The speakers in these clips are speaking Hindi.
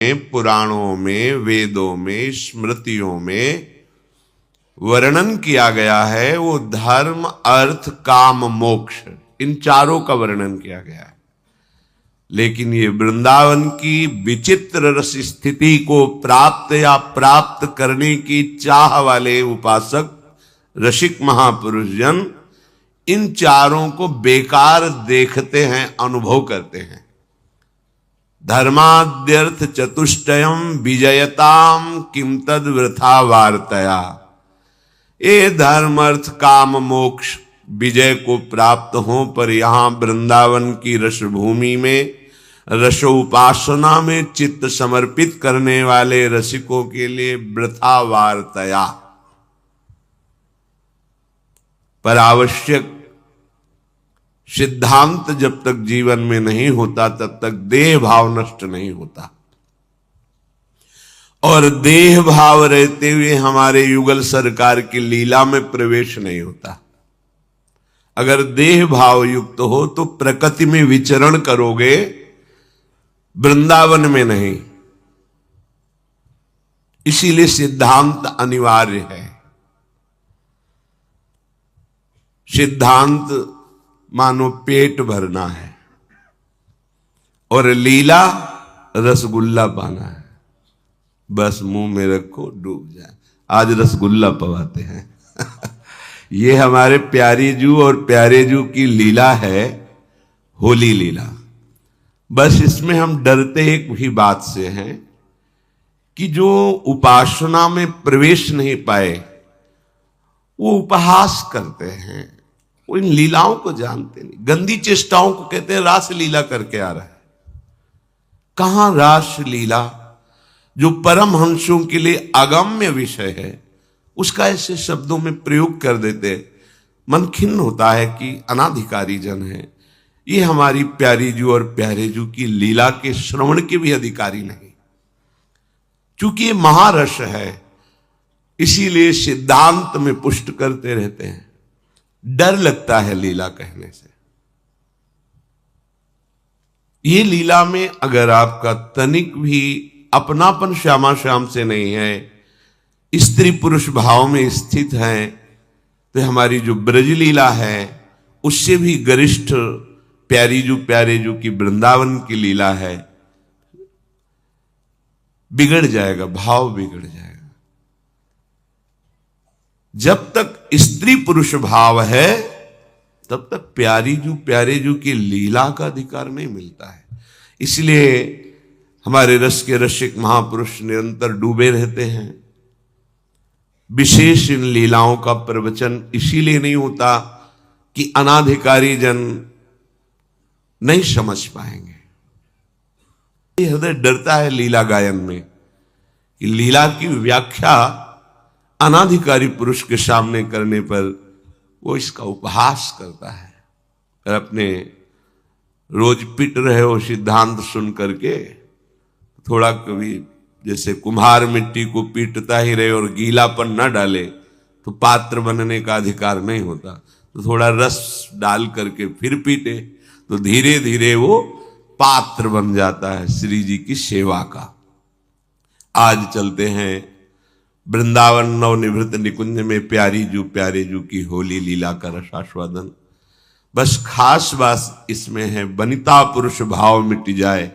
पुराणों में, वेदों में, स्मृतियों में वर्णन किया गया है वो धर्म, अर्थ, काम, मोक्ष, इन चारों का वर्णन किया गया है। लेकिन ये वृंदावन की विचित्र रस स्थिति को प्राप्त या प्राप्त करने की चाह वाले उपासक, रसिक महापुरुष जन इन चारों को बेकार देखते हैं, अनुभव करते हैं। धर्माद्यर्थ चतुष्टयम विजयताम किम तद वृथा वार्तया। ये धर्म, अर्थ, काम, मोक्ष विजय को प्राप्त हो, पर यहां वृंदावन की रसभूमि में, रस उपासना में चित्त समर्पित करने वाले रसिकों के लिए वृथा वार्तया। पर आवश्यक सिद्धांत जब तक जीवन में नहीं होता तब तक देह भाव नष्ट नहीं होता, और देह भाव रहते हुए हमारे युगल सरकार की लीला में प्रवेश नहीं होता। अगर देह भाव युक्त हो तो प्रकृति में विचरण करोगे, वृंदावन में नहीं। इसीलिए सिद्धांत अनिवार्य है। सिद्धांत मानो पेट भरना है और लीला रसगुल्ला पाना है। बस मुंह में रखो, डूब जाए। आज रसगुल्ला पवाते हैं ये हमारे प्यारी जू और प्यारे जू की लीला है, होली लीला। बस इसमें हम डरते एक भी बात से हैं कि जो उपासना में प्रवेश नहीं पाए वो उपहास करते हैं, वो इन लीलाओं को जानते नहीं। गंदी चेष्टाओं को कहते हैं रास लीला करके आ रहा है। कहां रास लीला? जो परम हंसों के लिए अगम्य विषय है उसका ऐसे शब्दों में प्रयोग कर देते, मन खिन्न होता है कि अनाधिकारी जन है ये, हमारी प्यारी जू और प्यारे जू की लीला के श्रवण के भी अधिकारी नहीं। चूंकि ये महारस है इसीलिए सिद्धांत में पुष्ट करते रहते हैं। डर लगता है लीला कहने से। ये लीला में अगर आपका तनिक भी अपनापन श्यामा श्याम से नहीं है, स्त्री पुरुष भाव में स्थित है, तो हमारी जो ब्रज लीला है उससे भी गरिष्ठ प्यारी जू प्यारे जू की वृंदावन की लीला है, बिगड़ जाएगा, भाव बिगड़ जाएगा। जब तक स्त्री पुरुष भाव है तब तक प्यारी जू प्यारे जू की लीला का अधिकार नहीं मिलता है। इसलिए हमारे रस के रसिक महापुरुष निरंतर डूबे रहते हैं। विशेष इन लीलाओं का प्रवचन इसीलिए नहीं होता कि अनाधिकारी जन नहीं समझ पाएंगे। हृदय डरता है लीला गायन में कि लीला की व्याख्या अनाधिकारी पुरुष के सामने करने पर वो इसका उपहास करता है। और अपने रोज पिट रहे हो सिद्धांत सुन करके, थोड़ा कभी जैसे कुम्हार मिट्टी को पीटता ही रहे और गीलापन न डाले तो पात्र बनने का अधिकार नहीं होता। तो थोड़ा रस डाल करके फिर पीटे तो धीरे धीरे वो पात्र बन जाता है श्री जी की सेवा का। आज चलते हैं वृंदावन नवनिवृत्त निकुंज में प्यारी जू प्यारे जू की होली लीला का रसास्वादन। बस खास बात इसमें है वनिता पुरुष भाव मिट जाए,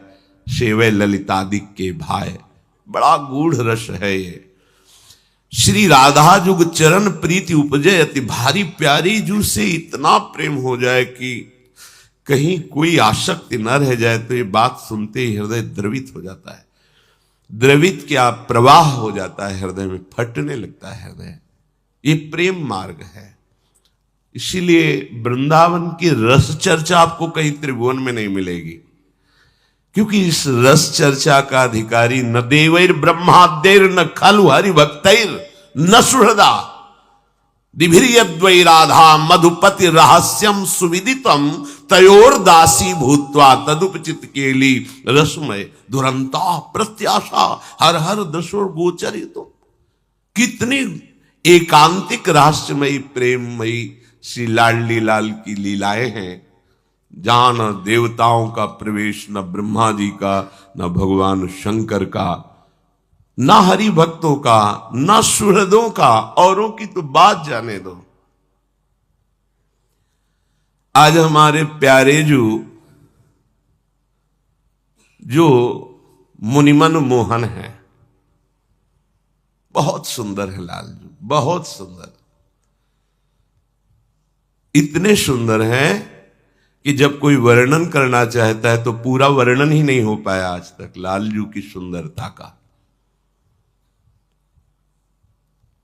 सेवे ललितादिक के भाई। बड़ा गूढ़ रस है ये। श्री राधा जुग चरण प्रीति उपजे, अति भारी प्यारी जू से इतना प्रेम हो जाए कि कहीं कोई आसक्ति न रह जाए, तो ये बात सुनते ही हृदय द्रवित हो जाता है। द्रवित क्या, प्रवाह हो जाता है हृदय में, फटने लगता है हृदय। ये प्रेम मार्ग है। इसीलिए वृंदावन की रस चर्चा आपको कहीं त्रिभुवन में नहीं मिलेगी, क्योंकि इस रस चर्चा का अधिकारी न देवैर ब्रह्माद्यैर न खलु हरि भक्तैर न सुहृदा दिभिर्यद्वै राधा मधुपति रहस्यम सुविदितम तयोर दासी भूत्वा तदुपचित केली रसमय दुरंता प्रत्याशा हर हर दशोर गोचरित। कितनी एकांतिक रहस्यमयी प्रेममयी श्री लाडली लाल की लीलाएं हैं। जहां न देवताओं का प्रवेश, न ब्रह्मा जी का, न भगवान शंकर का, न हरि भक्तों का, न सुहृदों का, औरों की तो बात जाने दो। आज हमारे प्यारे जो मुनिमन मोहन है, बहुत सुंदर है लालजू, बहुत सुंदर, इतने सुंदर हैं कि जब कोई वर्णन करना चाहता है तो पूरा वर्णन ही नहीं हो पाया आज तक लालजू की सुंदरता का।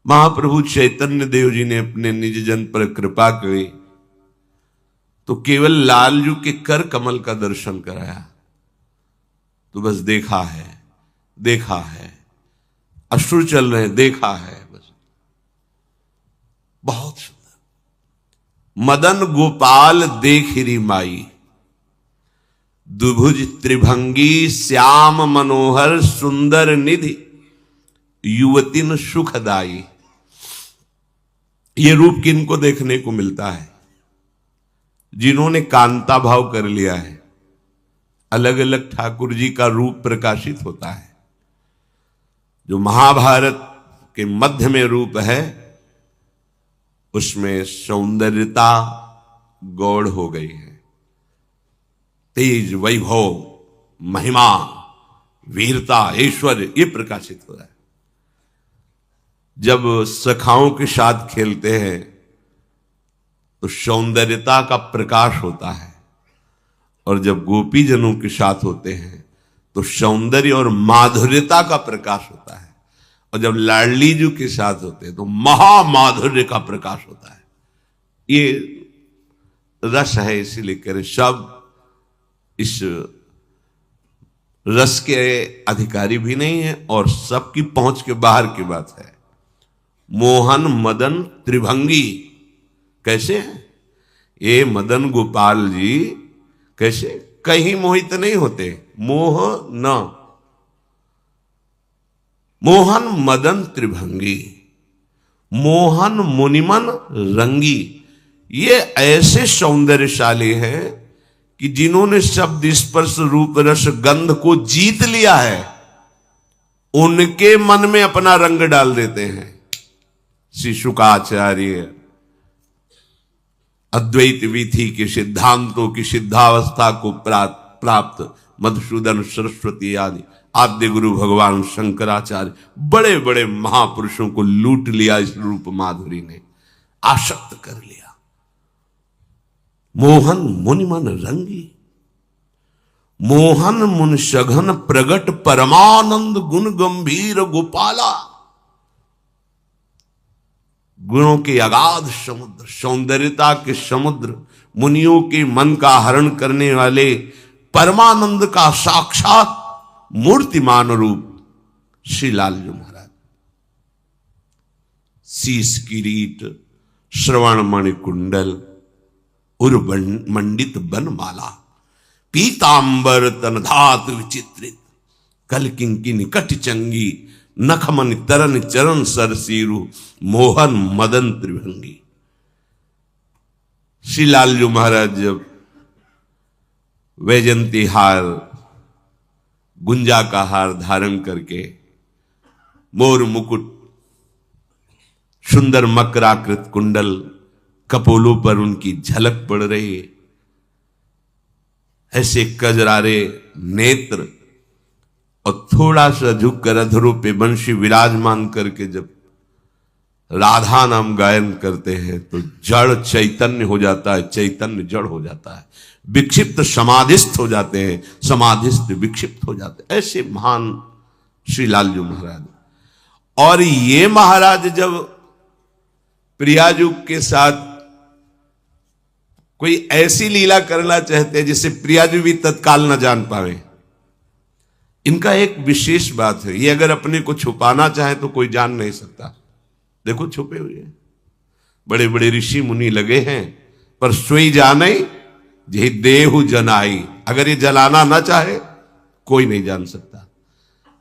महाप्रभु चैतन्य देव जी ने अपने निज जन पर कृपा की तो केवल लालजू के कर कमल का दर्शन कराया, तो बस देखा है, देखा है, अश्रु चल रहे, देखा है, बस बहुत सुंदर। मदन गोपाल देखिरी माई, दुभुज त्रिभंगी श्याम मनोहर सुंदर निधि, युवतिन सुखदाई। ये रूप किनको देखने को मिलता है? जिन्होंने कांता भाव कर लिया है। अलग अलग ठाकुर जी का रूप प्रकाशित होता है। जो महाभारत के मध्य में रूप है उसमें सौंदर्यता गौड़ हो गई है, तेज, वैभव, महिमा, वीरता, ऐश्वर्य ये प्रकाशित हो रहा है। जब सखाओं के साथ खेलते हैं तो सौंदर्यता का प्रकाश होता है, और जब गोपी जनों के साथ होते हैं तो सौंदर्य और माधुर्यता का प्रकाश होता है, और जब लाडली जी के साथ होते हैं तो महामाधुर्य का प्रकाश होता है। ये रस है, इसीलिए कह सब इस रस के अधिकारी भी नहीं है और सबकी पहुंच के बाहर की बात है। मोहन मदन त्रिभंगी कैसे है ये मदन गोपाल जी? कैसे? कहीं मोहित नहीं होते, मोह न, मोहन मदन त्रिभंगी, मोहन मुनिमन रंगी। ये ऐसे सौंदर्यशाली हैं कि जिन्होंने शब्द स्पर्श रूप रस गंध को जीत लिया है, उनके मन में अपना रंग डाल देते हैं। श्री शुकाचार्य अद्वैत विधि के सिद्धांतों की सिद्धावस्था को प्राप्त मधुसूदन सरस्वती आदि आद्य गुरु भगवान शंकराचार्य, बड़े बड़े महापुरुषों को लूट लिया इस रूप माधुरी ने, आसक्त कर लिया। मोहन मुनिमन रंगी, मोहन मुन सघन प्रगट परमानंद गुण गंभीर गोपाला। गुणों के अगाध समुद्र, सौंदर्यता के समुद्र, मुनियों के मन का हरण करने वाले परमानंद का साक्षात मूर्तिमान रूप श्री लालजू महाराज। शीश किरीट, श्रवण मणि कुंडल, उर मंडित बनमाला, पीतांबर तन धातु विचित्रित, कल किंकी निकट चंगी, नखमन तरन चरण सरसीरु, मोहन मदन त्रिभंगी। श्री लालजू महाराज जब वैजंती हार, गुंजा का हार धारण करके, मोर मुकुट, सुंदर मकराकृत कुंडल, कपोलों पर उनकी झलक पड़ रही है, ऐसे कजरारे नेत्र, और थोड़ा सा झुककर अधरों पे बंशी विराजमान करके जब राधा नाम गायन करते हैं तो जड़ चैतन्य हो जाता है, चैतन्य जड़ हो जाता है, विक्षिप्त समाधिस्थ हो जाते हैं, समाधिस्थ विक्षिप्त हो जाते हैं। ऐसे महान श्री लालजू महाराज। और ये महाराज जब प्रियाजू के साथ कोई ऐसी लीला करना चाहते हैं जिसे प्रियाजू भी तत्काल न जान पावे, इनका एक विशेष बात है, ये अगर अपने को छुपाना चाहे तो कोई जान नहीं सकता। देखो छुपे हुए हैं, बड़े बड़े ऋषि मुनि लगे हैं, पर सोई जाने जे देहु जनाई। अगर ये जलाना ना चाहे कोई नहीं जान सकता।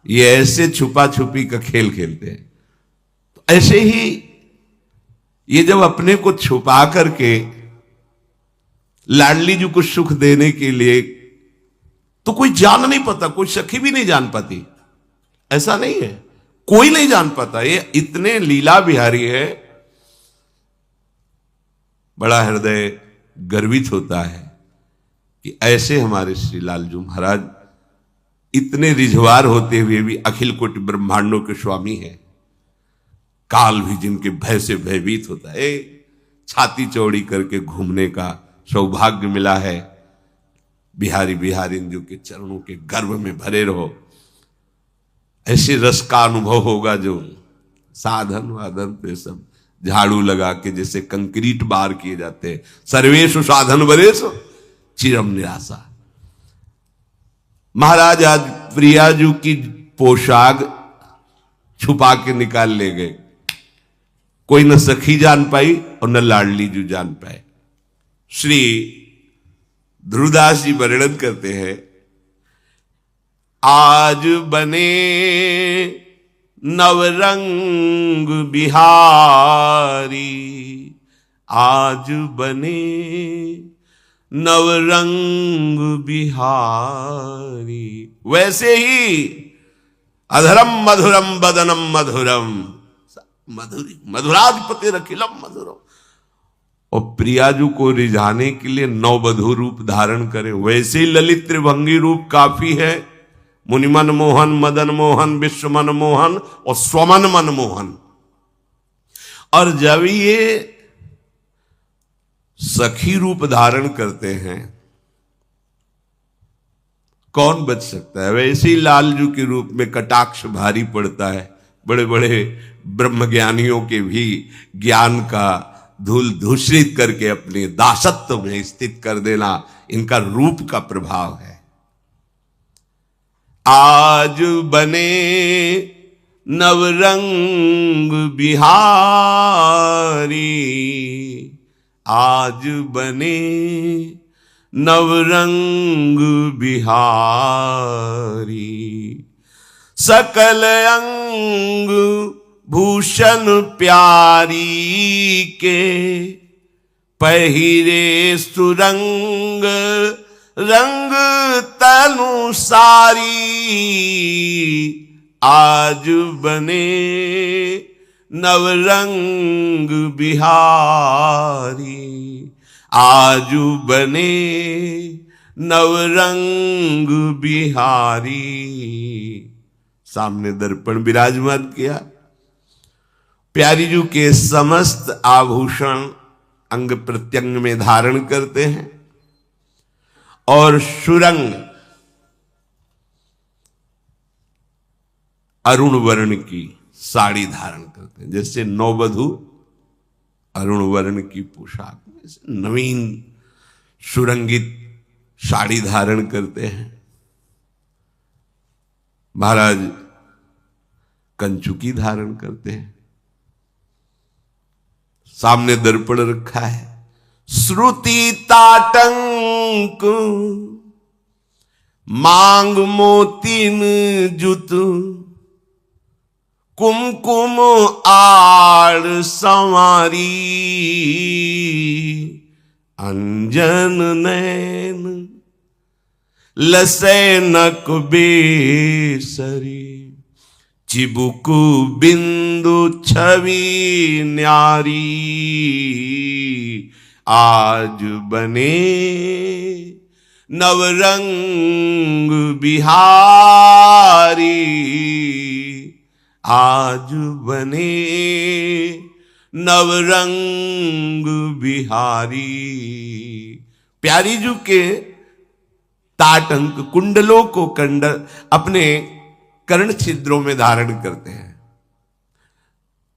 ये ऐसे छुपा छुपी का खेल खेलते हैं। तो ऐसे ही ये जब अपने को छुपा करके लाडली जी को सुख देने के लिए तो कोई जान नहीं पाता, कोई सखी भी नहीं जान पाती, ऐसा नहीं है, कोई नहीं जान पाता। ये इतने लीला बिहारी है, बड़ा हृदय गर्वित होता है कि ऐसे हमारे श्री लालजू महाराज इतने रिझवार होते हुए भी अखिल कोटि ब्रह्मांडों के स्वामी है। काल भी जिनके भय से भयभीत होता है। छाती चौड़ी करके घूमने का सौभाग्य मिला है। बिहारी बिहारिंदु के चरणों के गर्भ में भरे रहो, ऐसे रस का अनुभव होगा जो साधन वाधन पे सब झाड़ू लगा के जैसे कंक्रीट बार किए जाते हैं। सर्वेशु साधन वरेशु चिरम निराशा। महाराज आज प्रियाजू की पोशाक छुपा के निकाल ले गए, कोई न सखी जान पाई और न लाडली जू जान पाए। श्री ध्रुवदास जी वर्णन करते हैं, आज बने नवरंग बिहारी, आज बने नवरंग बिहारी। वैसे ही अधरम मधुरम बदनम मधुरम मधुरी मधुराधिपति रखिलम मधुरम। और प्रियाजू को रिझाने के लिए नववधू रूप धारण करें, वैसे ही ललित त्रिभंगी रूप काफी है। मुनिमन मोहन, मदन मोहन, विश्वमन मोहन और स्वमन मन मोहन। और जब ये सखी रूप धारण करते हैं, कौन बच सकता है? वैसे ही लालजू के रूप में कटाक्ष भारी पड़ता है। बड़े बड़े ब्रह्मज्ञानियों के भी ज्ञान का धूल दूषित करके अपने दासत्व में स्थित कर देना इनका रूप का प्रभाव है। आज बने नवरंग बिहारी, आज बने नवरंग बिहारी। सकल अंग भूषण प्यारी के, पहिरे सुरंग रंग तनु सारी। आज बने नवरंग बिहारी, आज बने नवरंग बिहारी। सामने दर्पण विराजमान किया। प्यारी जू के समस्त आभूषण अंग प्रत्यंग में धारण करते हैं और सुरंग अरुण वर्ण की साड़ी धारण करते हैं। जैसे नववधू अरुण वर्ण की पोशाक में नवीन सुरंगित साड़ी धारण करते हैं, महाराज कंचुकी धारण करते हैं। सामने दर्पण रखा है। श्रुति ताटंक मांग मोतिन जुत, कुमकुम आड़ संवारी। अंजन नैन लसैनक बेसरी, चिबुक बिंदु छवि न्यारी। आज बने नवरंग बिहारी, आज बने नवरंग बिहारी। प्यारी जू के ताटंक कुंडलों को अपने कर्ण छिद्रों में धारण करते हैं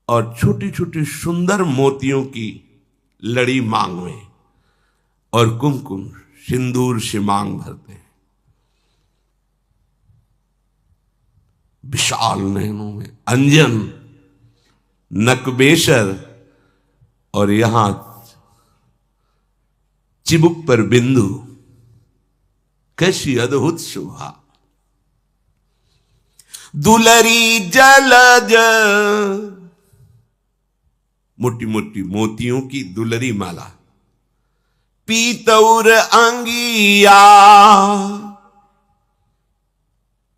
और छोटी छोटी सुंदर मोतियों की लड़ी मांग में और कुमकुम सिंदूर से मांग भरते हैं। विशाल नयनों में अंजन, नकबेसर और यहां चिबुक पर बिंदु। कैसी अद्भुत शोभा। दुलरी जलज, मोटी मोटी मोतियों की दुलरी माला। पीतौर अंगिया,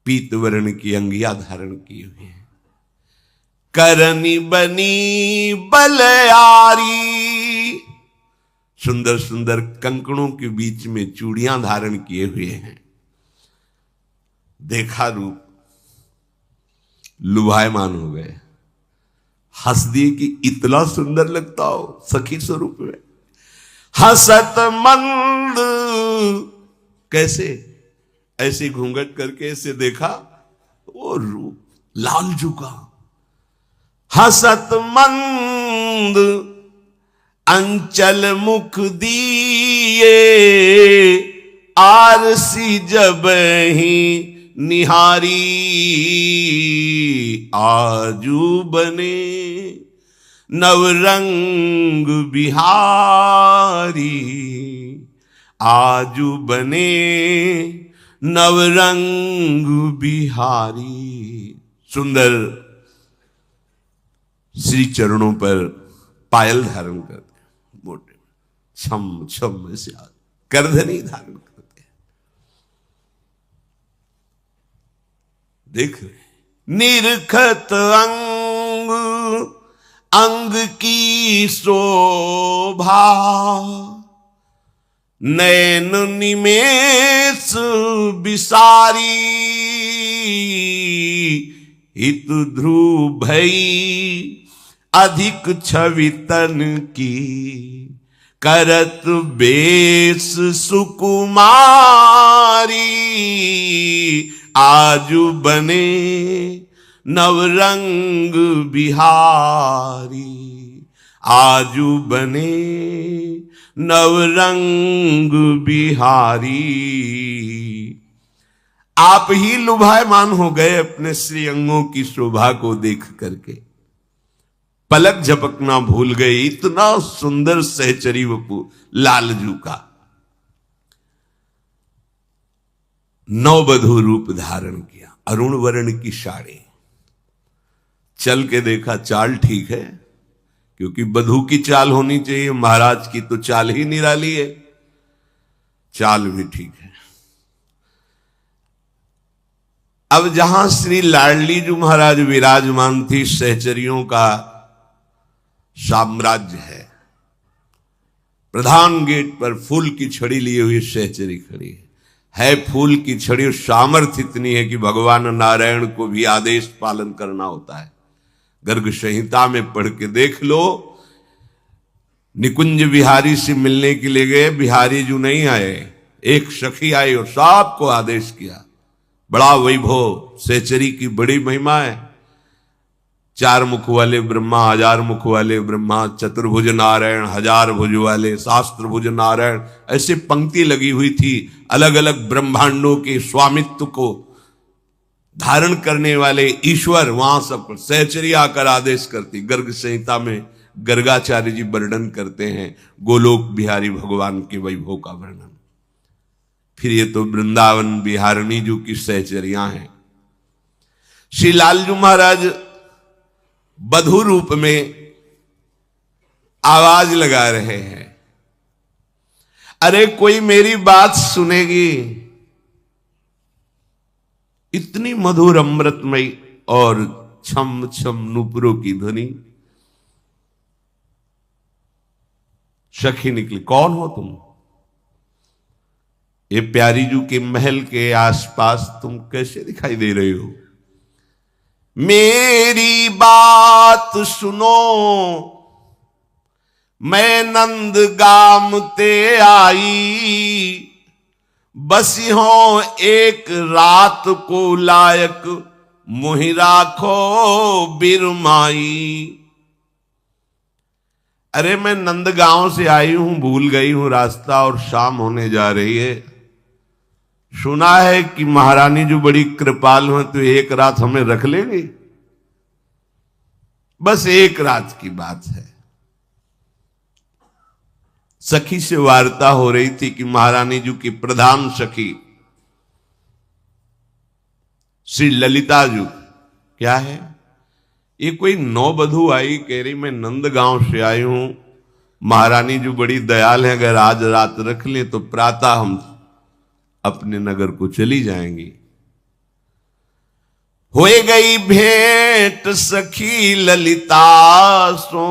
पीत वर्ण की अंगिया धारण की हुई है। करनी बनी बलयारी, सुंदर सुंदर कंकणों के बीच में चूड़ियां धारण किए हुए हैं। देखा रूप लुभायमान हो गए, हंस दिए कि इतना सुंदर लगता हो सखी स्वरूप में। हसत मंद, कैसे ऐसे घूंघट करके ऐसे देखा, वो रूप लालजू का। हसत मंद अंचल मुख दिए, आरसी जब ही निहारी। आजू बने नवरंग बिहारी, आजू बने नवरंग बिहारी। सुंदर श्री चरणों पर पायल धारण करते, मोटे छम छम से करधनी धारण करते। देख रहे निरखत अंग अंग की शोभा, नैन निमेष बिसारी। हित ध्रुव भई अधिक छवि तन की, करत बेस सुकुमारी। आजू बने नवरंग बिहारी, आजू बने नवरंग बिहारी। आप ही लुभायमान हो गए अपने श्री अंगों की शोभा को देख करके, पलक झपकना भूल गए। इतना सुंदर सहचरी वपु लालजू का नववधू रूप धारण किया, अरुण वर्ण की साड़ी। चल के देखा चाल ठीक है, क्योंकि बधू की चाल होनी चाहिए, महाराज की तो चाल ही निराली है। चाल भी ठीक है। अब जहां श्री लाडली जी महाराज विराजमान थी, सहचरियों का साम्राज्य है। प्रधान गेट पर फूल की छड़ी लिए हुई सहचरी खड़ी है। फूल की छड़ी, सामर्थ्य इतनी है कि भगवान नारायण को भी आदेश पालन करना होता है। गर्ग संहिता में पढ़ के देख लो। निकुंज बिहारी से मिलने के लिए गए, बिहारी जो नहीं आए, एक सखी आई और सबको आदेश किया। बड़ा वैभव, सहचरी की बड़ी महिमा है। 4 मुख वाले ब्रह्मा, 1000 मुख वाले ब्रह्मा, चतुर्भुज नारायण, 1000 भुज वाले, शास्त्र भुज नारायण, ऐसे पंक्ति लगी हुई थी। अलग अलग ब्रह्मांडों के स्वामित्व को धारण करने वाले ईश्वर वहां सब पर सहचरी आकर आदेश करती। गर्ग संहिता में गर्गाचार्य जी वर्णन करते हैं गोलोक बिहारी भगवान के वैभव का वर्णन। फिर ये तो वृंदावन बिहारणी जी की सहचरियां हैं। श्री लालजू महाराज बधू रूप में आवाज लगा रहे हैं, अरे कोई मेरी बात सुनेगी। इतनी मधुर अमृतमयी और छम छम नूपुरों की ध्वनि। सखी निकली, कौन हो तुम? ये प्यारी जू के महल के आसपास तुम कैसे दिखाई दे रहे हो? मेरी बात सुनो, मैं नंद गाम ते आई। बसी हो एक रात को लायक, मुहि राखो बिरमाई। अरे मैं नंदगांव से आई हूं, भूल गई हूं रास्ता और शाम होने जा रही है। सुना है कि महारानी जो बड़ी कृपाल हो, तो एक रात हमें रख लेंगे। बस एक रात की बात है। सखी से वार्ता हो रही थी कि महारानी जी की प्रधान सखी श्री ललिता जी, क्या है ये कोई नौवधू आई, कह रही मैं नंदगांव से आई हूं, महारानी जो बड़ी दयाल है, अगर आज रात रख ले तो प्रातः हम अपने नगर को चली जाएंगी। होए गई भेंट सखी ललिता सो,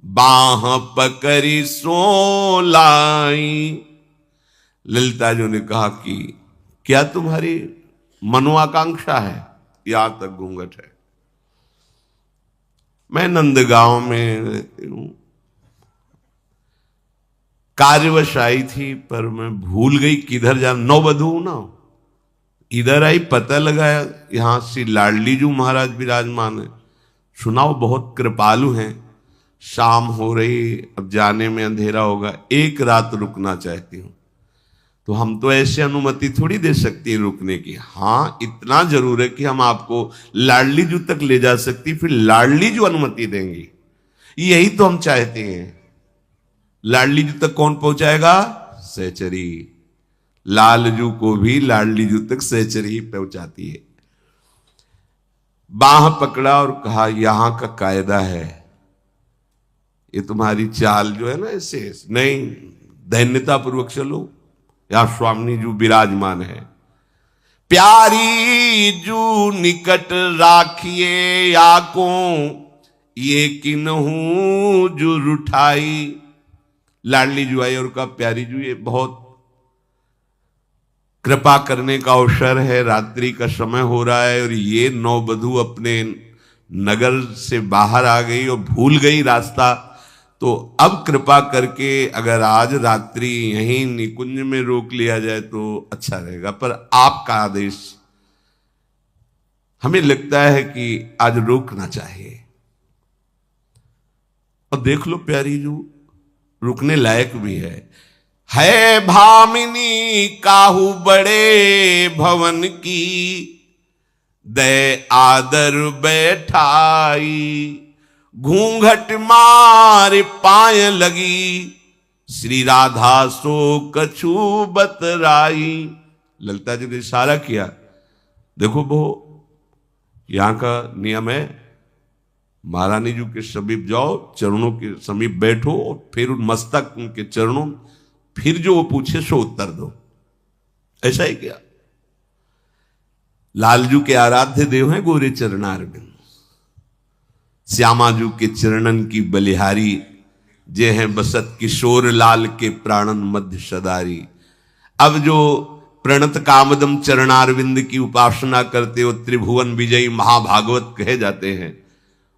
बाह पकड़ी सो लाई। ललिता जी ने कहा कि क्या तुम्हारी मनोआकांक्षा है? यहां तक घूंघट है। मैं नंदगांव में रहती हूं, कार्यवश आई थी, पर मैं भूल गई किधर जा। नौवधू ना इधर आई, पता लगाया यहां श्री लाडली जी महाराज विराजमान है। सुनाओ बहुत कृपालु हैं। शाम हो रही, अब जाने में अंधेरा होगा, एक रात रुकना चाहती हूं। तो हम तो ऐसे अनुमति थोड़ी दे सकती हैं रुकने की। हाँ, इतना जरूर है कि हम आपको लाडली जी तक ले जा सकती, फिर लाडली जी अनुमति देंगी। यही तो हम चाहते हैं। लाडली जी तक कौन पहुंचाएगा? सहचरी। लालजू को भी लाडली जू तक सहचरी पहुंचाती है। बाह पकड़ा और कहा यहां का कायदा है, ये तुम्हारी चाल जो है ना ऐसे नहीं, दैन्यता पूर्वक चलो। यहां स्वामी जू विराजमान है। प्यारी जू निकट राखिए आको, ये किन्हू जू रुठाई। लाडली जू आई और कहा प्यारी जू ये बहुत कृपा करने का अवसर है, रात्रि का समय हो रहा है और ये नौवधू अपने नगर से बाहर आ गई और भूल गई रास्ता, तो अब कृपा करके अगर आज रात्रि यहीं निकुंज में रोक लिया जाए तो अच्छा रहेगा। पर आपका आदेश, हमें लगता है कि आज रोकना चाहिए। और देख लो प्यारी जू रुकने लायक भी है भामिनी काहू बड़े भवन की, दे आदर बैठाई। घूंघट मार पाए लगी, श्री राधा सो कछु बतराई। ललिता जी ने इशारा किया, देखो वो यहां का नियम है, महारानी जी के समीप जाओ, चरणों के समीप बैठो और फिर उन मस्तक उनके चरणों, फिर जो वो पूछे सो उत्तर दो। ऐसा ही किया। लालजू के आराध्य देव हैं गोरे चरणारविंद, श्यामाजू के चरणन की बलिहारी, जे हैं बसत किशोर लाल के प्राणन मध्य सदारी। अब जो प्रणत कामदम चरणारविंद की उपासना करते हो त्रिभुवन विजयी महाभागवत कहे जाते हैं,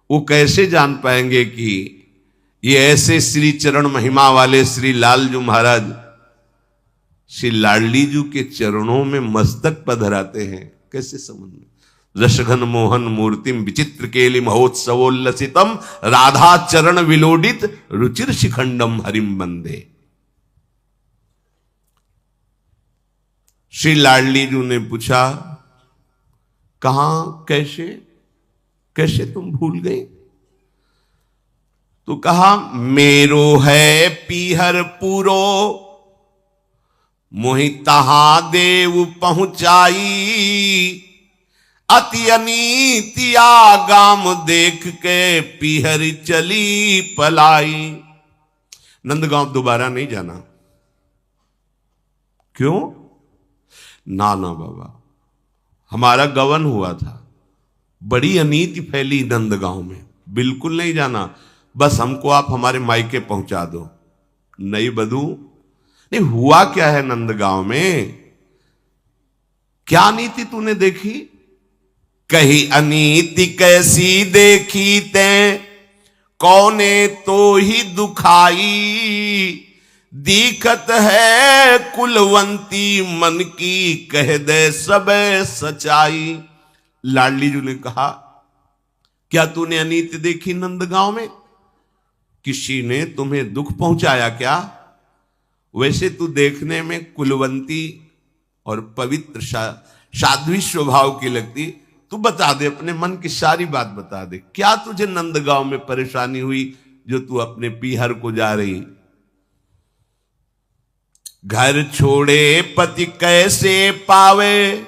वो कैसे जान पाएंगे कि ये ऐसे श्री चरण महिमा वाले श्री लालजू महाराज श्री लाडली जू के चरणों में मस्तक पधराते हैं? कैसे समझ में? रसघन मोहन मूर्तिम विचित्र केलि महोत्सवोल्लसितम, राधा चरण विलोडित रुचिर शिखंडम हरिम बंदे। श्री लाडली जू ने पूछा, कहां कैसे कैसे तुम भूल गए? तो कहा मेरो है पीहर पूरो, मोहि तहां देव पहुंचाई। अति अनीति आगाम देख के पीहर चली पलाई। नंदगांव दोबारा नहीं जाना। क्यों? ना बाबा, हमारा गवन हुआ था, बड़ी अनीति फैली नंदगांव में, बिल्कुल नहीं जाना। बस हमको आप हमारे मायके पहुंचा दो। नहीं बधू, नहीं हुआ क्या है नंदगांव में? क्या नीति तूने देखी? कही अनीति कैसी देखी ते, कौने तो ही दुखाई। दीखत है कुलवंती मन की, कह दे सब सच्चाई। लाडली जी ने कहा, क्या तूने अनीति देखी नंदगांव में? किसी ने तुम्हें दुख पहुंचाया क्या? वैसे तू देखने में कुलवंती और पवित्र साध्वी स्वभाव की लगती। तू बता दे, अपने मन की सारी बात बता दे, क्या तुझे नंदगांव में परेशानी हुई जो तू अपने पीहर को जा रही? घर छोड़े पति कैसे पावे,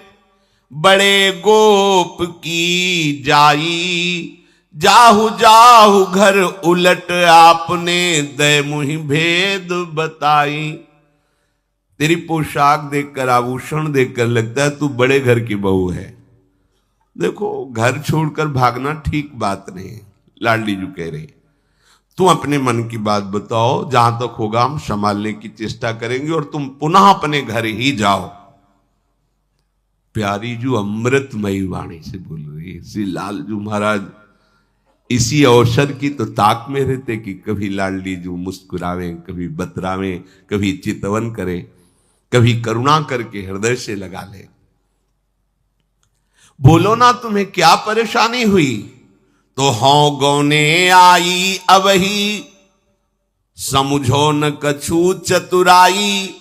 बड़े गोप की जाई। जाहु जाहु घर उलट आपने दय मुहि भेद बताई। तेरी पोशाक देखकर, आभूषण देखकर लगता है तू बड़े घर की बहू है। देखो, घर छोड़कर भागना ठीक बात नहीं है। लाडली जी कह रही, तुम अपने मन की बात बताओ, जहां तक होगा हम संभालने की चेष्टा करेंगे और तुम पुनः अपने घर ही जाओ। प्यारी जो अमृतमयी वाणी से बोल रही है। श्री लालजू महाराज इसी अवसर की तो ताक में रहते कि कभी लाडली जो मुस्कुरावे, कभी बतरावे, कभी चितवन करे, कभी करुणा करके हृदय से लगा ले। बोलो ना, तुम्हें क्या परेशानी हुई? तो हों गौने आई अबही, समझो न कछु चतुराई।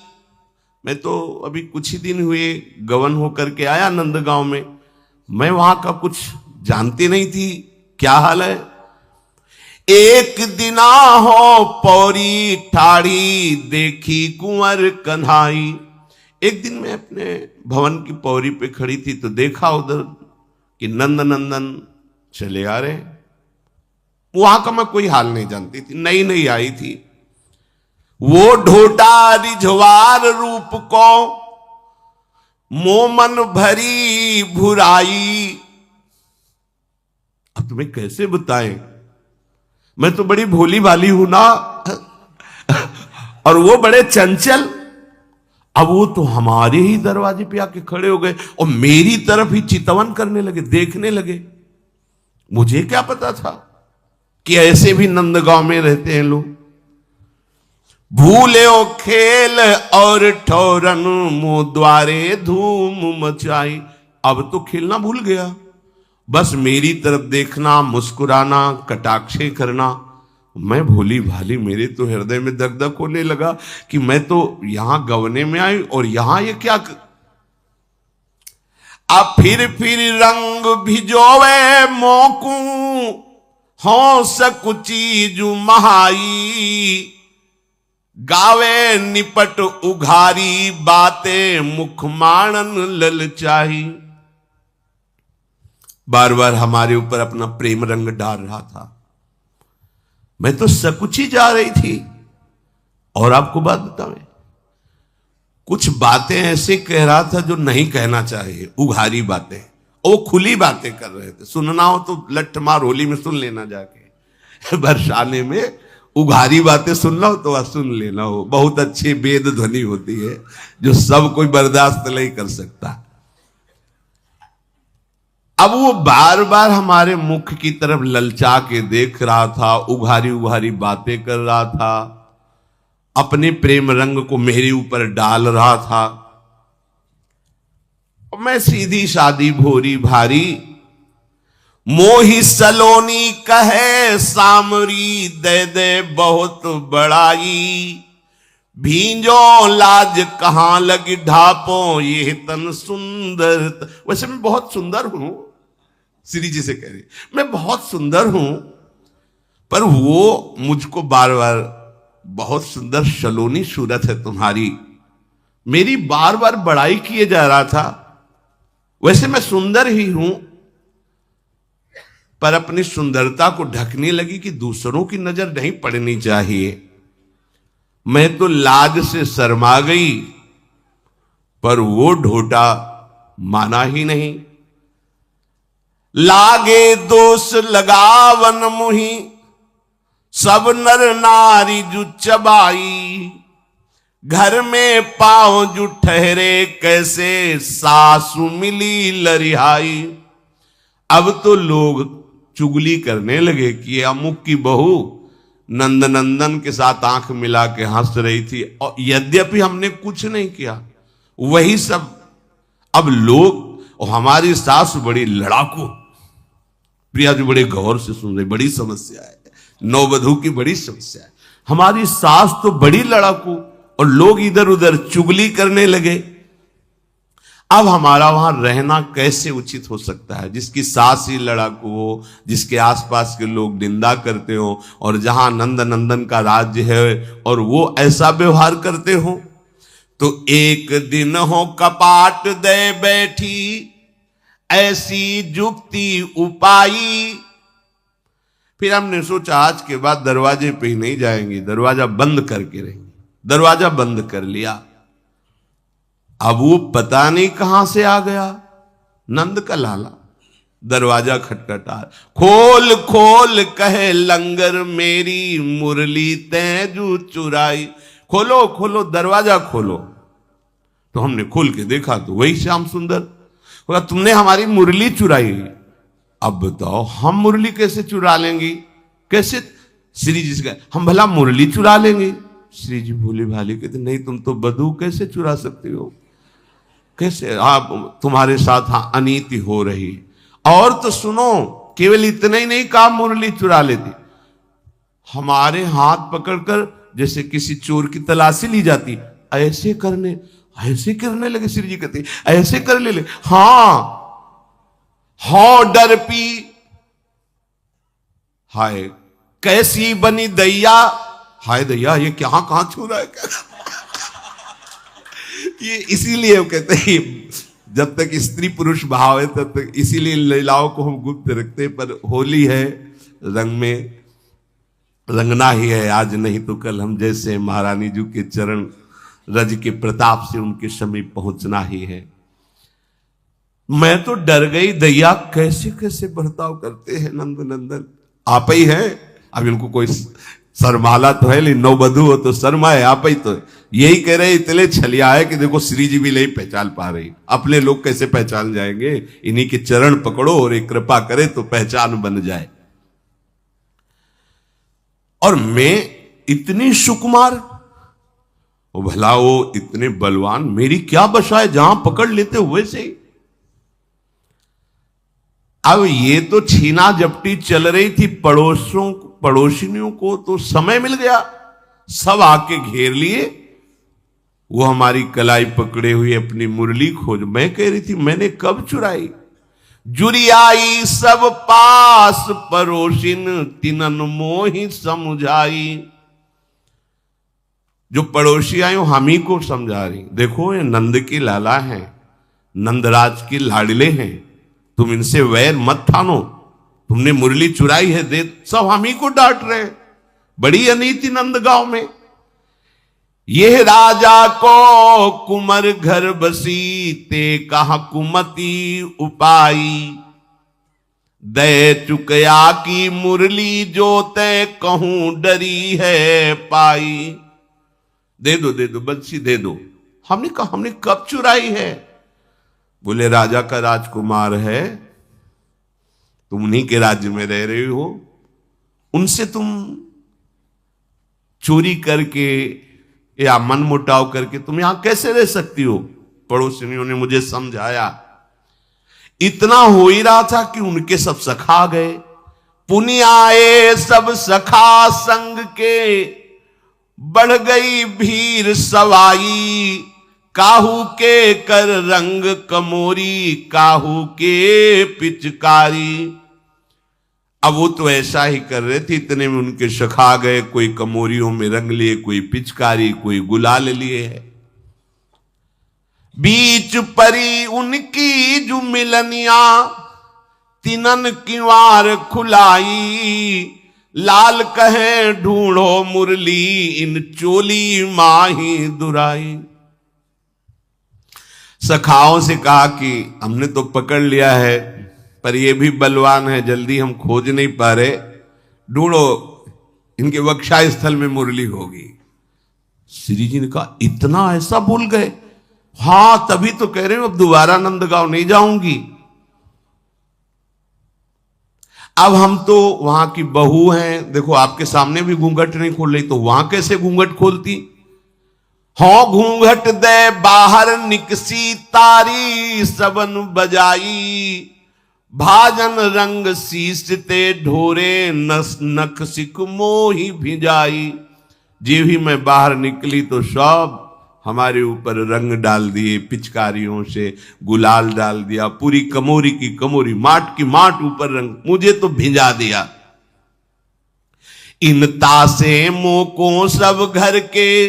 मैं तो अभी कुछ ही दिन हुए गवन होकर के आया नंदगांव में। मैं वहां का कुछ जानती नहीं थी। क्या हाल है? एक दिना हो पौरी ठाड़ी, देखी कुंवर कन्हाई। एक दिन मैं अपने भवन की पौरी पे खड़ी थी तो देखा उधर कि नंद नंदन चले आ रहे। वहां का मैं कोई हाल नहीं जानती थी, नई नई आई थी। वो ढोटा रिझवार रूप को, मोमन भरी भुराई। अब तुम्हें कैसे बताएं, मैं तो बड़ी भोली भाली हूं ना और वो बड़े चंचल। अब वो तो हमारे ही दरवाजे पे आके खड़े हो गए और मेरी तरफ ही चितवन करने लगे, देखने लगे। मुझे क्या पता था कि ऐसे भी नंदगांव में रहते हैं लोग। भूले ओ खेल और ठौरन, मुंह द्वारे धूम मचाई। अब तो खेलना भूल गया, बस मेरी तरफ देखना, मुस्कुराना, कटाक्षे करना। मैं भोली भाली, मेरे तो हृदय में दग दग होने लगा कि मैं तो यहां गवने में आई और यहां ये क्या अब फिर रंग भिजोवे मोकू, हो सकुची जू महाई। गावे निपट उघारी, बातें मुख माणन ललचाई। बार बार हमारे ऊपर अपना प्रेम रंग डाल रहा था। मैं तो सकुची जा रही थी। और आपको बात बतावें, कुछ बातें ऐसे कह रहा था जो नहीं कहना चाहिए, उघारी बातें। वो खुली बातें कर रहे थे। सुनना हो तो लठ मार होली में सुन लेना जाके। बरसाने में उघारी बातें सुनना हो तो वह सुन लेना। हो बहुत अच्छी वेद ध्वनि होती है जो सब कोई बर्दाश्त नहीं कर सकता। अब वो बार बार हमारे मुख की तरफ ललचा के देख रहा था, उघारी उघारी बातें कर रहा था, अपने प्रेम रंग को मेरे ऊपर डाल रहा था। मैं सीधी सादी भोरी भारी, मोही सलोनी कहे सामरी, दे दे बहुत बड़ाई। भींजो लाज कहां लगी ढापो, ये तन सुंदर। वैसे मैं बहुत सुंदर हूं, श्री जी से कह रही, मैं बहुत सुंदर हूं, पर वो मुझको बार बार बहुत सुंदर सलोनी सूरत है तुम्हारी, मेरी बार बार बड़ाई किए जा रहा था। वैसे मैं सुंदर ही हूं, पर अपनी सुंदरता को ढकने लगी कि दूसरों की नजर नहीं पड़नी चाहिए। मैं तो लाज से शर्मा गई, पर वो ढोटा माना ही नहीं। लागे दोष लगावन मुही, सब नर नारी जु चबाई। घर में पांव जु ठहरे, कैसे सासु मिली लरिहाई। अब तो लोग चुगली करने लगे कि ये अमुक की बहू नंद नंदन के साथ आंख मिला के हंस रही थी, और यद्यपि हमने कुछ नहीं किया, वही सब अब लोग। और हमारी सास बड़ी लड़ाकू, प्रिया जी बड़े गौर से सुन रहे, बड़ी समस्या है, नववधू की बड़ी समस्या है। हमारी सास तो बड़ी लड़ाकू, और लोग इधर उधर चुगली करने लगे। अब हमारा वहां रहना कैसे उचित हो सकता है, जिसकी सास ही लड़ाकू हो, जिसके आसपास के लोग निंदा करते हो, और जहां नंद नंदन का राज्य है और वो ऐसा व्यवहार करते हो। तो एक दिन हो कपाट दे बैठी, ऐसी जुक्ति उपाई। फिर हमने सोचा आज के बाद दरवाजे पे ही नहीं जाएंगे, दरवाजा बंद करके रहेंगे। दरवाजा बंद कर लिया। अब वो पता नहीं कहां से आ गया, नंद का लाला। दरवाजा खटखटा, खोल खोल कहे लंगर मेरी मुरली तैजू चुराई। खोलो खोलो दरवाजा खोलो। तो हमने खोल के देखा तो वही श्याम सुंदर। बोला तुमने हमारी मुरली चुराई। अब बताओ हम मुरली कैसे चुरा लेंगे, कैसे? श्री जी से हम भला मुरली चुरा लेंगे? श्री जी भोले भाले कहते नहीं तुम तो बधू, कैसे चुरा सकते हो, कैसे? आप तुम्हारे साथ अनीति हो रही। और तो सुनो, केवल इतना ही नहीं कहा मुरली चुरा लेती, हमारे हाथ पकड़कर जैसे किसी चोर की तलाशी ली जाती, ऐसे करने लगे। श्री जी कहते ऐसे कर ले। हाँ डरपी, हाय कैसी बनी दैया, हाय दैया ये कहां छू रहा है ये इसीलिए कहते हैं जब तक स्त्री पुरुष भाव है तब तक, इसीलिए लीलाओं को हम गुप्त रखते हैं। पर होली है, रंग में रंगना ही है, आज नहीं तो कल हम जैसे महारानी जी के चरण रज के प्रताप से उनके समीप पहुंचना ही है। मैं तो डर गई, दैया कैसे कैसे बर्ताव करते हैं नंद नंदन। आप ही है, अब इनको कोई शर्माला तो है, लेकिन नौबधू हो तो शर्माए। आप ही तो यही कह रहे, इतने छलिया है कि देखो श्री जी भी नहीं पहचान पा रही, अपने लोग कैसे पहचान जाएंगे। इन्हीं के चरण पकड़ो और एक कृपा करे तो पहचान बन जाए। और मैं इतनी सुकुमार, वो भला वो इतने बलवान, मेरी क्या बशा है, जहां पकड़ लेते हुए से ही। अब ये तो छीना झपटी चल रही थी, पड़ोसियों को तो समय मिल गया, सब आके घेर लिए। वो हमारी कलाई पकड़े हुए अपनी मुरली खोज। मैं कह रही थी मैंने कब चुराई। जुरियाई सब पास पड़ोसिन तिनन मोहि समझाई। जो पड़ोसी आई हम ही को समझा रही, देखो ये नंद की लाला हैं, नंदराज की लाडले हैं, तुम इनसे वैर मत ठानो, तुमने मुरली चुराई है, दे। सब हम ही को डांट रहे, बड़ी अनीति नंदगांव में। यह राजा को कुमर घर बसी, ते कहा कुमति उपाई। दे चुकया की मुरली जो ते कहूं डरी है पाई। दे दो बंसी दे दो। हमने कहा हमने कब चुराई है। बोले राजा का राजकुमार है, तुम उन्हीं के राज्य में रह रहे हो, उनसे तुम चोरी करके या मन मुटाव करके तुम यहां कैसे रह सकती हो। पड़ोसियों ने मुझे समझाया। इतना हो ही रहा था कि उनके सब सखा गए। पुण्य आए सब सखा संग के, बढ़ गई भीड़ सवाई। काहू के कर रंग कमोरी, काहू के पिचकारी। अब वो तो ऐसा ही कर रहे थे, इतने में उनके सखा गए, कोई कमोरियों में रंग लिए, कोई पिचकारी, कोई गुलाल लिए है। बीच परी उनकी जो मिलनिया, तिनन किवार खुलाई। लाल कहे ढूंढो मुरली, इन चोली माही दुराई। सखाओं से कहा कि हमने तो पकड़ लिया है, पर ये भी बलवान है, जल्दी हम खोज नहीं पा रहे, ढूंढो, इनके वक्षा स्थल में मुरली होगी। श्री जी ने कहा इतना ऐसा भूल गए। हां तभी तो कह रहे हो अब दोबारा नंदगांव नहीं जाऊंगी। अब हम तो वहां की बहू हैं, देखो आपके सामने भी घूंघट नहीं खोल रही, तो वहां कैसे घूंघट खोलती। हो घूंघट दे बाहर निकसी, तारी सबन बजाई। भाजन रंग सीसते ढोरे, नस नख सिख मोही भिजाई। जी भी मैं बाहर निकली तो सब हमारे ऊपर रंग डाल दिए, पिचकारियों से गुलाल डाल दिया, पूरी कमोरी की कमोरी, माट की माट ऊपर रंग, मुझे तो भिजा दिया। इन तासे मोको सब घर के,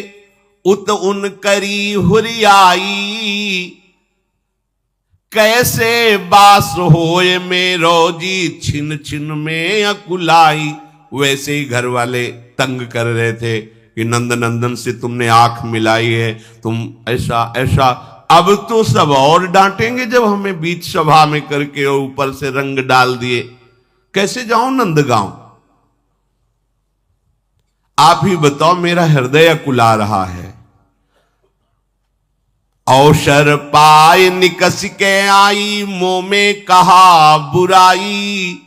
उत उन करी हुरियाई। कैसे बास होए मेरो जी छिन छिन में अकुलाई। वैसे ही घर वाले तंग कर रहे थे कि नंद नंदन से तुमने आंख मिलाई है, तुम ऐसा ऐसा। अब तो सब और डांटेंगे जब हमें बीच सभा में करके और ऊपर से रंग डाल दिए। कैसे जाऊं नंदगांव? आप ही बताओ, मेरा हृदय अकुला रहा है। अवसर पाए निकस के आई, मुंह में कहा बुराई।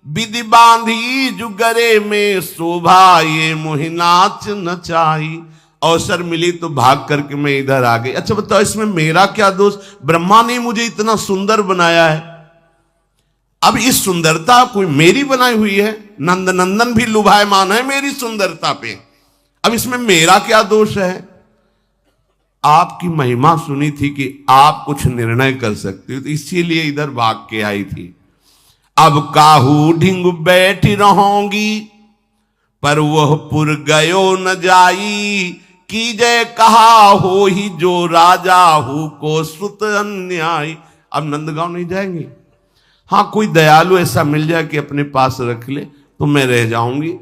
विधि बांधी जुगरे में शोभा, ये मोहिनाच नचाई। अवसर मिली तो भाग करके मैं इधर आ गई। अच्छा बताओ, इसमें मेरा क्या दोष? ब्रह्मा ने मुझे इतना सुंदर बनाया है, अब इस सुंदरता कोई मेरी बनाई हुई है। नंद नंदन भी लुभायमान है मेरी सुंदरता पे, अब इसमें मेरा क्या दोष है? आपकी महिमा सुनी थी कि आप कुछ निर्णय कर सकते हो, तो इसीलिए इधर भाग के आई थी। अब काहू ढिंग बैठी रहूंगी, पर वह पुर गयो न जाई। की जय कहा हो ही जो राजा हूं को सुत अन्यायी। अब नंदगांव नहीं जाएंगे? हाँ, कोई दयालु ऐसा मिल जाए कि अपने पास रख ले तो मैं रह जाऊंगी।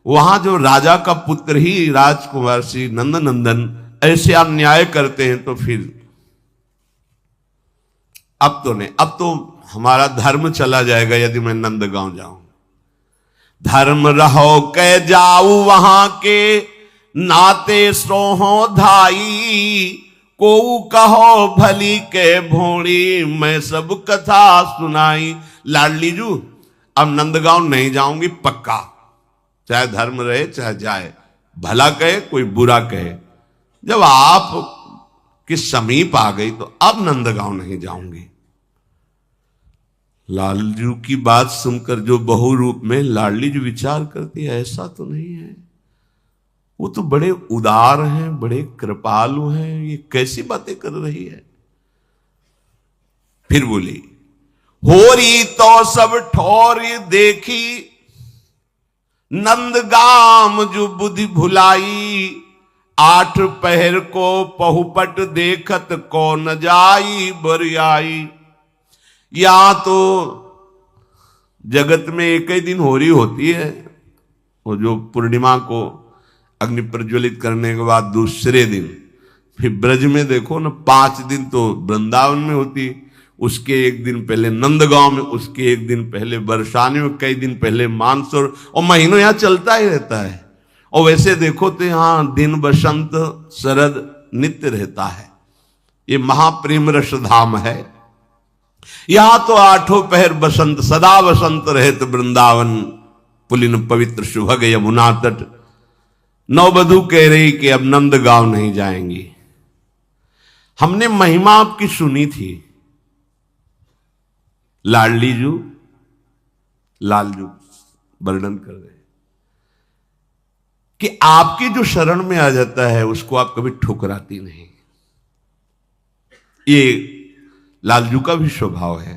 वहां जो राजा का पुत्र ही राजकुमार श्री नंद नंदन ऐसे अन्याय करते हैं तो फिर अब तो नहीं, अब तो हमारा धर्म चला जाएगा यदि मैं नंदगांव जाऊं। धर्म रहो कै जाऊ वहां के, नाते सोहो धाई। को कहो भली के भोड़ी, मैं सब कथा सुनाई। लाडली जू, अब नंदगांव नहीं जाऊंगी पक्का, चाहे धर्म रहे चाहे जाए, भला कहे कोई बुरा कहे। जब आप के समीप आ गई तो अब नंदगांव नहीं जाऊंगी। लालजू की बात सुनकर जो बहु रूप में लाडली जो विचार करती है, ऐसा तो नहीं है, वो तो बड़े उदार हैं, बड़े कृपालु हैं, ये कैसी बातें कर रही है। फिर बोली, होरी तो सब ठोर देखी, नंदगाम जो बुद्धि भुलाई। 8 पहर को पहुपट देखत को न जाई बरियाई। या तो जगत में एक ही दिन होरी होती है, वो जो पूर्णिमा को अग्नि प्रज्वलित करने के बाद दूसरे दिन। फिर ब्रज में देखो ना, 5 दिन तो वृंदावन में होती, उसके एक दिन पहले नंदगांव में, उसके एक दिन पहले बरसाने में, कई दिन पहले मानसरोवर, और महीनों यहां चलता ही रहता है। और वैसे देखो तो यहां दिन बसंत शरद नित्य रहता है। ये महाप्रेम रस धाम है। यहां तो 8 पहर बसंत, सदा बसंत रहत वृंदावन। पुलिन पवित्र सुभग यमुना तट। नववधु कह रही कि अब नंदगांव नहीं जाएंगी। हमने महिमा आपकी सुनी थी। लाडली जू, लालजू वर्णन कर रहे कि आपकी जो शरण में आ जाता है उसको आप कभी ठुकराती नहीं। ये लालजू का भी स्वभाव है।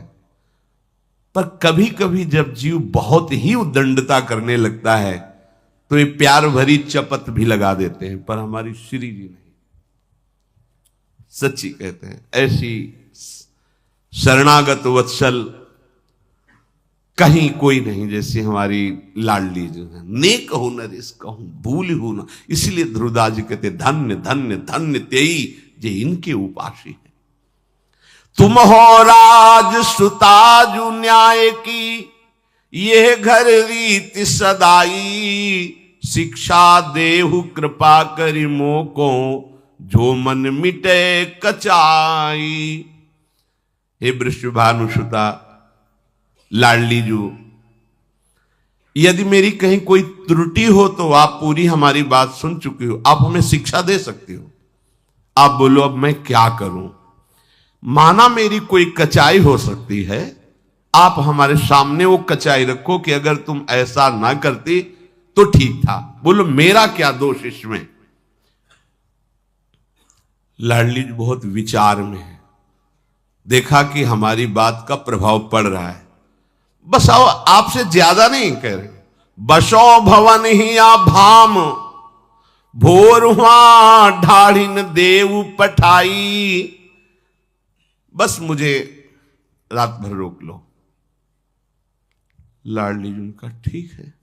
पर कभी कभी जब जीव बहुत ही उद्दंडता करने लगता है तो ये प्यार भरी चपत भी लगा देते हैं, पर हमारी श्री जी नहीं, सच्ची कहते हैं। ऐसी शरणागत वत्सल कहीं कोई नहीं जैसी हमारी लाडली जो है। नेक हो न रिस कहूं, भूल हो न। इसलिए ध्रुवदास जी कहते धन्य धन्य धन्य तेई जे इनके उपासी है। तुम हो राज सुताजु न्याय की, यह घर रीति सदाई। शिक्षा देहु कृपा करि मोको, जो मन मिटे कचाई। हे वृषभानुसुता लाडली जू, यदि मेरी कहीं कोई त्रुटि हो तो आप पूरी हमारी बात सुन चुकी हो, आप हमें शिक्षा दे सकती हो। आप बोलो अब मैं क्या करूं। माना मेरी कोई कचाई हो सकती है, आप हमारे सामने वो कचाई रखो कि अगर तुम ऐसा ना करती तो ठीक था। बोलो मेरा क्या दोष इसमें। लाडली बहुत विचार में है, देखा कि हमारी बात का प्रभाव पड़ रहा है। बस आओ, आपसे ज्यादा नहीं कह रहे। बसो भवन ही आ भाम, भोर हुआ ढाढ़िन देव पठाई। बस मुझे रात भर रोक लो। लाडली जी ने कहा ठीक है,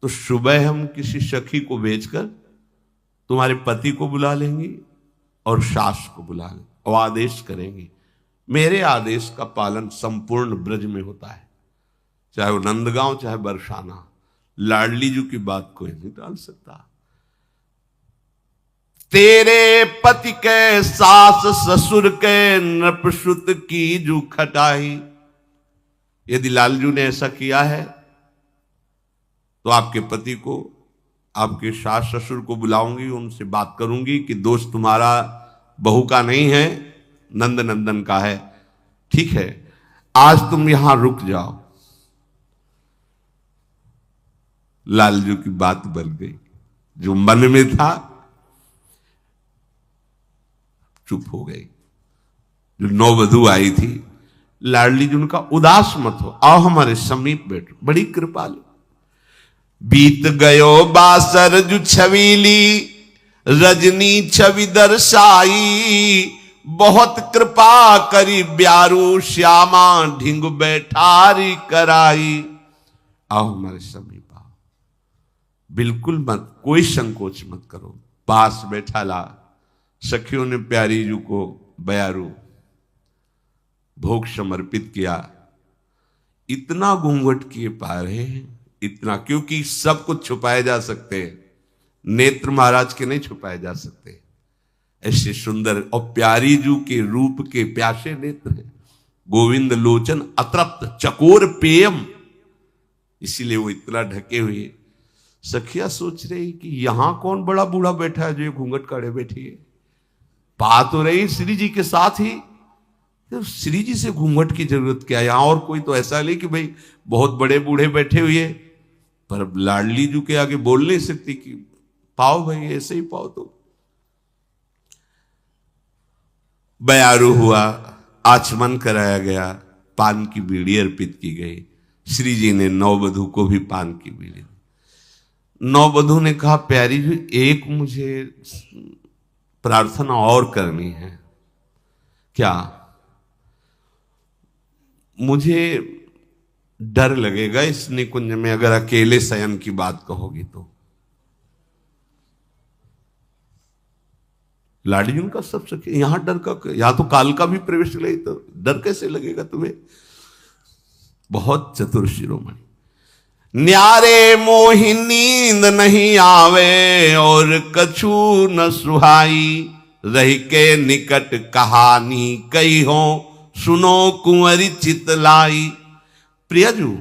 तो सुबह हम किसी सखी को भेजकर तुम्हारे पति को बुला लेंगी और सास को बुला लेंगे और आदेश करेंगे। मेरे आदेश का पालन संपूर्ण ब्रज में होता है, चाहे वो नंदगांव चाहे बरसाना। लाडली जी की बात कोई नहीं टाल सकता। तेरे पति के सास ससुर के नृपसुत की जू खटाई। यदि लालजू ने ऐसा किया है तो आपके पति को, आपके सास ससुर को बुलाऊंगी, उनसे बात करूंगी कि दोष तुम्हारा बहू का नहीं है, नंद नंदन का है। ठीक है, आज तुम यहां रुक जाओ। लालजू की बात बन गई, जो मन में था चुप हो गई। जो नौवधू आई थी, लाडली जी उनका उदास मत हो, आओ हमारे समीप बैठो, बड़ी कृपालु। बीत गयो बासर जु छवीली, रजनी छवि दर्शाई। बहुत कृपा करी ब्यारू श्यामा, ढिंग बैठारी कराई। आओ हमारे समीप आओ, बिल्कुल मत, कोई संकोच मत करो। पास बैठा ला। सखियों ने प्यारी जू को बयारू भोग समर्पित किया। इतना घूंघट किए पा रहे हैं, इतना, क्योंकि सब कुछ छुपाए जा सकते हैं, नेत्र महाराज के नहीं छुपाए जा सकते। ऐसे सुंदर और प्यारी जू के रूप के प्यासे नेत्र हैं। गोविंद लोचन अतृप्त चकोर पेयम, इसीलिए वो इतना ढके हुए। सखिया सोच रही कि यहां कौन बड़ा बूढ़ा बैठा है जो ये घूंघट काढ़े बैठी है। पा तो रही श्री जी के साथ ही, तो श्री जी से घूंघट की जरूरत क्या है? यहां और कोई तो ऐसा नहीं कि भाई बहुत बड़े बूढ़े बैठे हुए, पर लाडली जू के आगे बोल नहीं सकती कि पाओ भाई, ऐसे ही पाओ। तो बयारू हुआ, आचमन कराया गया, पान की बीड़ी अर्पित की गई। श्री जी ने नववधू को भी पान की बीड़ी। नववधू ने कहा प्यारी जी, एक मुझे प्रार्थना और करनी है। क्या? मुझे डर लगेगा इस निकुंज में अगर अकेले शयन की बात कहोगी तो। लाडी जी उनका सब सके, यहां डर का, यहां तो काल का भी प्रवेश ले, तो डर कैसे लगेगा तुम्हें? बहुत चतुर शिरोमणि। न्यारे मोहि नींद नहीं आवे और कछु न सुहाई। रही के निकट कहानी कही हो, सुनो कुंवरी चितलाई। प्रियजू,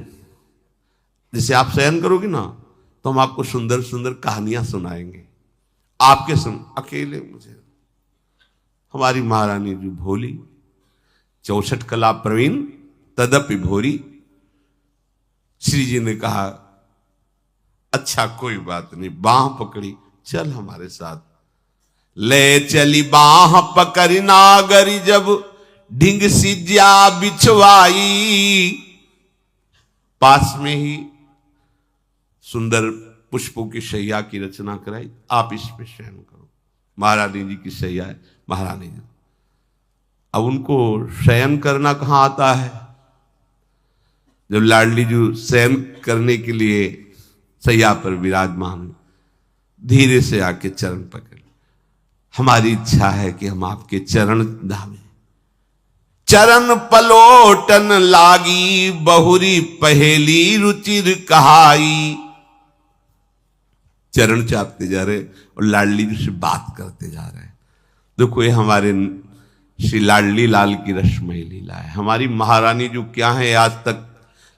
जैसे आप शयन करोगे ना तो हम आपको सुंदर सुंदर कहानियां सुनाएंगे। आपके सुन अकेले मुझे, हमारी महारानी जी भोली, 64 कला प्रवीण तदपि भोरी। श्री जी ने कहा अच्छा कोई बात नहीं, बाह पकड़ी, चल हमारे साथ। ले चली बाह पकड़ी नागरी, जब ढिंग सिज्या बिछवाई। पास में ही सुंदर पुष्पों की शैया की रचना कराई। आप इस पे शयन करो। महारानी जी की शैया है, महारानी जी। अब उनको शयन करना कहां आता है? जब लाडली जी शयन करने के लिए सैया पर विराजमान, धीरे से आके चरण पकड़। हमारी इच्छा है कि हम आपके चरण धामे। चरण पलोटन लागी, बहुरी पहेली रुचिर कहाई। चरण चापते जा रहे और लाडली जी से बात करते जा रहे हैं। देखो ये हमारे श्री लाडली लाल की रसमयी लीला है। हमारी महारानी जो क्या है, आज तक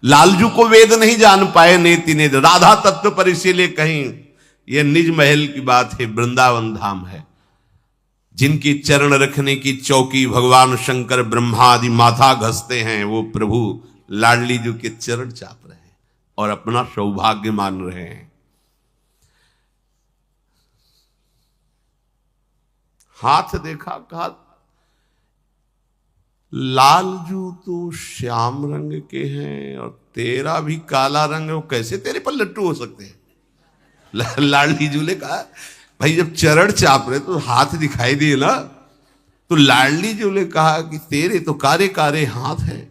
लालजू को वेद नहीं जान पाए नेति ने राधा तत्व पर, इसीलिए कहीं यह निज महल की बात है, वृंदावन धाम है। जिनकी चरण रखने की चौकी भगवान शंकर ब्रह्मादि माथा घसते हैं, वो प्रभु लाडली जी के चरण चाप रहे हैं और अपना सौभाग्य मान रहे हैं। हाथ देखा, कहा लालजू तो श्याम रंग के हैं और तेरा भी काला रंग है, वो कैसे तेरे पर लट्टू हो सकते हैं? लाडली जू ने कहा भाई जब चरण चाप रहे तो हाथ दिखाई दिए ना। तो लाडली जू ने कहा कि तेरे तो कारे कारे हाथ हैं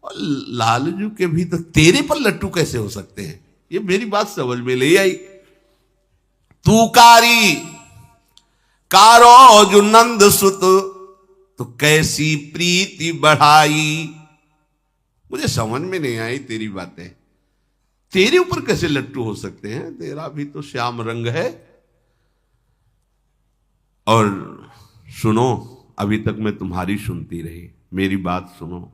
और लालजू के भी तो तेरे पर लट्टू कैसे हो सकते हैं, ये मेरी बात समझ में ले आई। तू कारी कारो जो नंद सुत, तो कैसी प्रीति बढ़ाई। मुझे समझ में नहीं आई तेरी बातें, तेरे ऊपर कैसे लट्टू हो सकते हैं, तेरा भी तो श्याम रंग है। और सुनो, अभी तक मैं तुम्हारी सुनती रही, मेरी बात सुनो।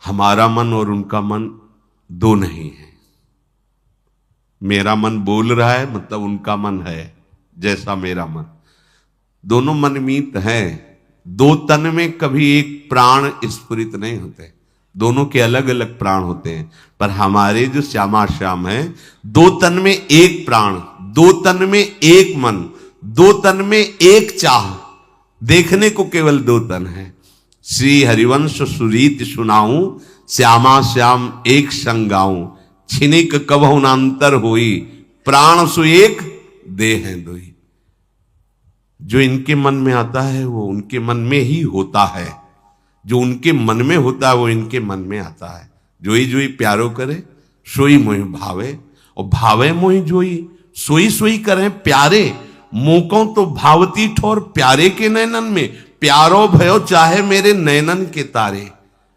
हमारा मन और उनका मन दो नहीं है। मेरा मन बोल रहा है, मतलब उनका मन है जैसा मेरा मन। दोनों मनमीत हैं। दो तन में कभी एक प्राण स्फुरित नहीं होते, दोनों के अलग अलग प्राण होते हैं। पर हमारे जो श्यामा श्याम है, दो तन में एक प्राण, दो तन में एक मन, दो तन में एक चाह। देखने को केवल दो तन है। श्री हरिवंश सुरीत सुनाऊं, श्यामा श्याम एक संग गाऊं। छिनिक कबहु न अंतर होई, प्राण सु एक देह है दोई। जो इनके मन में आता है वो उनके मन में ही होता है, जो उनके मन में होता है वो इनके मन में आता है। जोई जोई प्यारो करे, सोई मोहि भावे, और भावे मोहि जोई, सोई सोई करें प्यारे। मोकों तो भावती ठोर प्यारे के नैनन में, प्यारो भयो चाहे मेरे नैनन के तारे।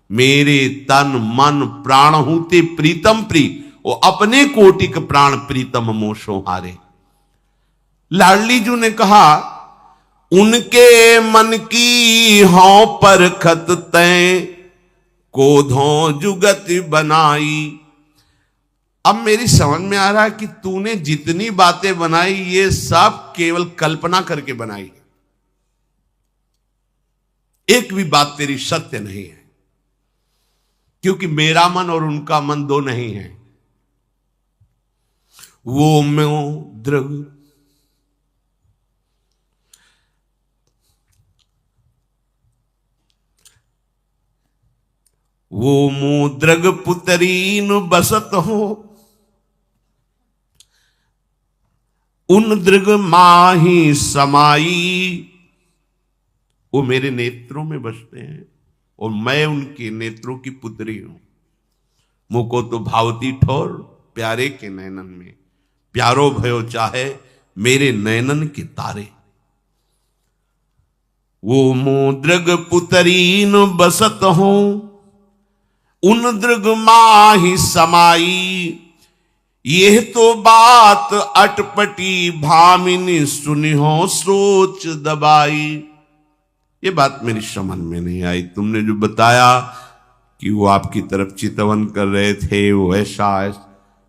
मेरे तन मन प्राण हूते प्रीतम प्री, वो अपने कोटिक प्राण प्रीतम मोशो हारे। लाडली जी ने कहा, उनके मन की हों पर खत तैं, कोधों जुगत बनाई। अब मेरी समझ में आ रहा है कि तूने जितनी बातें बनाई ये सब केवल कल्पना करके बनाई, एक भी बात तेरी सत्य नहीं है। क्योंकि मेरा मन और उनका मन दो नहीं है। वो म्यो द्रग, वो मुद्रग पुतरीन बसत हो, उन दृग माही समाई। वो मेरे नेत्रों में बसते हैं और मैं उनके नेत्रों की पुत्री हूं। मुको तो भावती ठोर प्यारे के नैनन में, प्यारो भयो चाहे मेरे नैनन के तारे। वो मुद्रग पुतरीन बसत हो, उन दृग माही समाई। यह तो बात अटपटी भामिनी, सुनिहो सोच दबाई। ये बात मेरी समझ में नहीं आई। तुमने जो बताया कि वो आपकी तरफ चितवन कर रहे थे, वो ऐसा,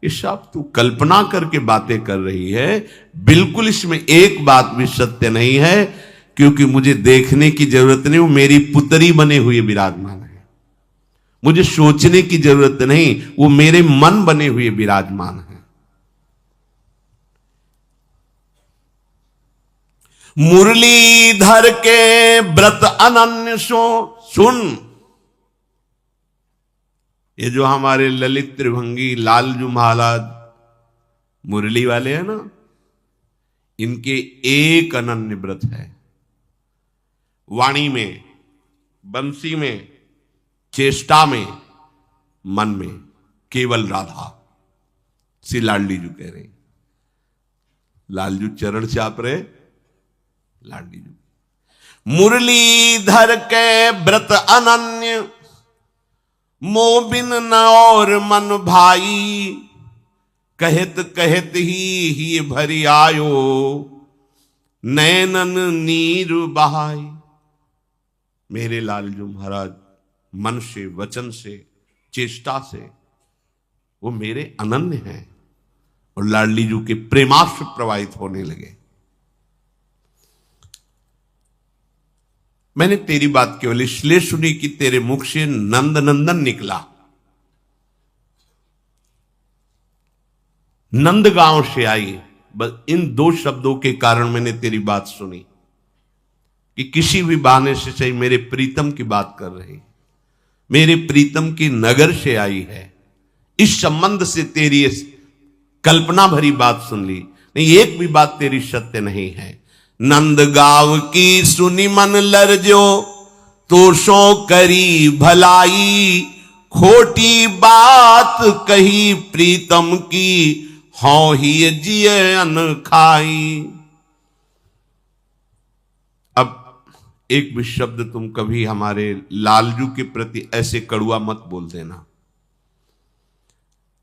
ये सब तू कल्पना करके बातें कर रही है। बिल्कुल इसमें एक बात भी सत्य नहीं है, क्योंकि मुझे देखने की जरूरत नहीं, वो मेरी पुत्री बने हुए विराजमान है। मुझे सोचने की जरूरत नहीं, वो मेरे मन बने हुए विराजमान है। मुरलीधर के व्रत अनन्य सो सुन। ये जो हमारे ललित त्रिभंगी लालजू महाराज मुरली वाले हैं ना, इनके एक अनन्य व्रत है। वाणी में, बंसी में, चेष्टा में, मन में केवल राधा। श्री लाडली जू कह रहे, लालजू चरण चाप रहे, लाडली जू। मुरलीधर के व्रत अनन्य, मोबिन न और मन भाई। कहत कहत ही भरी आयो, नैनन नीर बहाई। मेरे लालजू महाराज मन से, वचन से, चेष्टा से वो मेरे अनन्य हैं और लाडली जू के प्रेमाश्र प्रवाहित होने लगे। मैंने तेरी बात केवल इसलिए सुनी कि तेरे मुख से नंद नंदन निकला। नंद गांव से आई, बस इन दो शब्दों के कारण मैंने तेरी बात सुनी कि किसी भी बहाने से सही मेरे प्रीतम की बात कर रही, मेरे प्रीतम की नगर से आई है। इस संबंध से तेरी इस कल्पना भरी बात सुन ली। नहीं, एक भी बात तेरी सत्य नहीं है। नंद गांव की सुनी मन लरजो, तो सो करी भलाई, खोटी बात कही प्रीतम की, हौ ही जिये अन खाई। अब एक भी शब्द तुम कभी हमारे लालजू के प्रति ऐसे कड़ुआ मत बोल देना।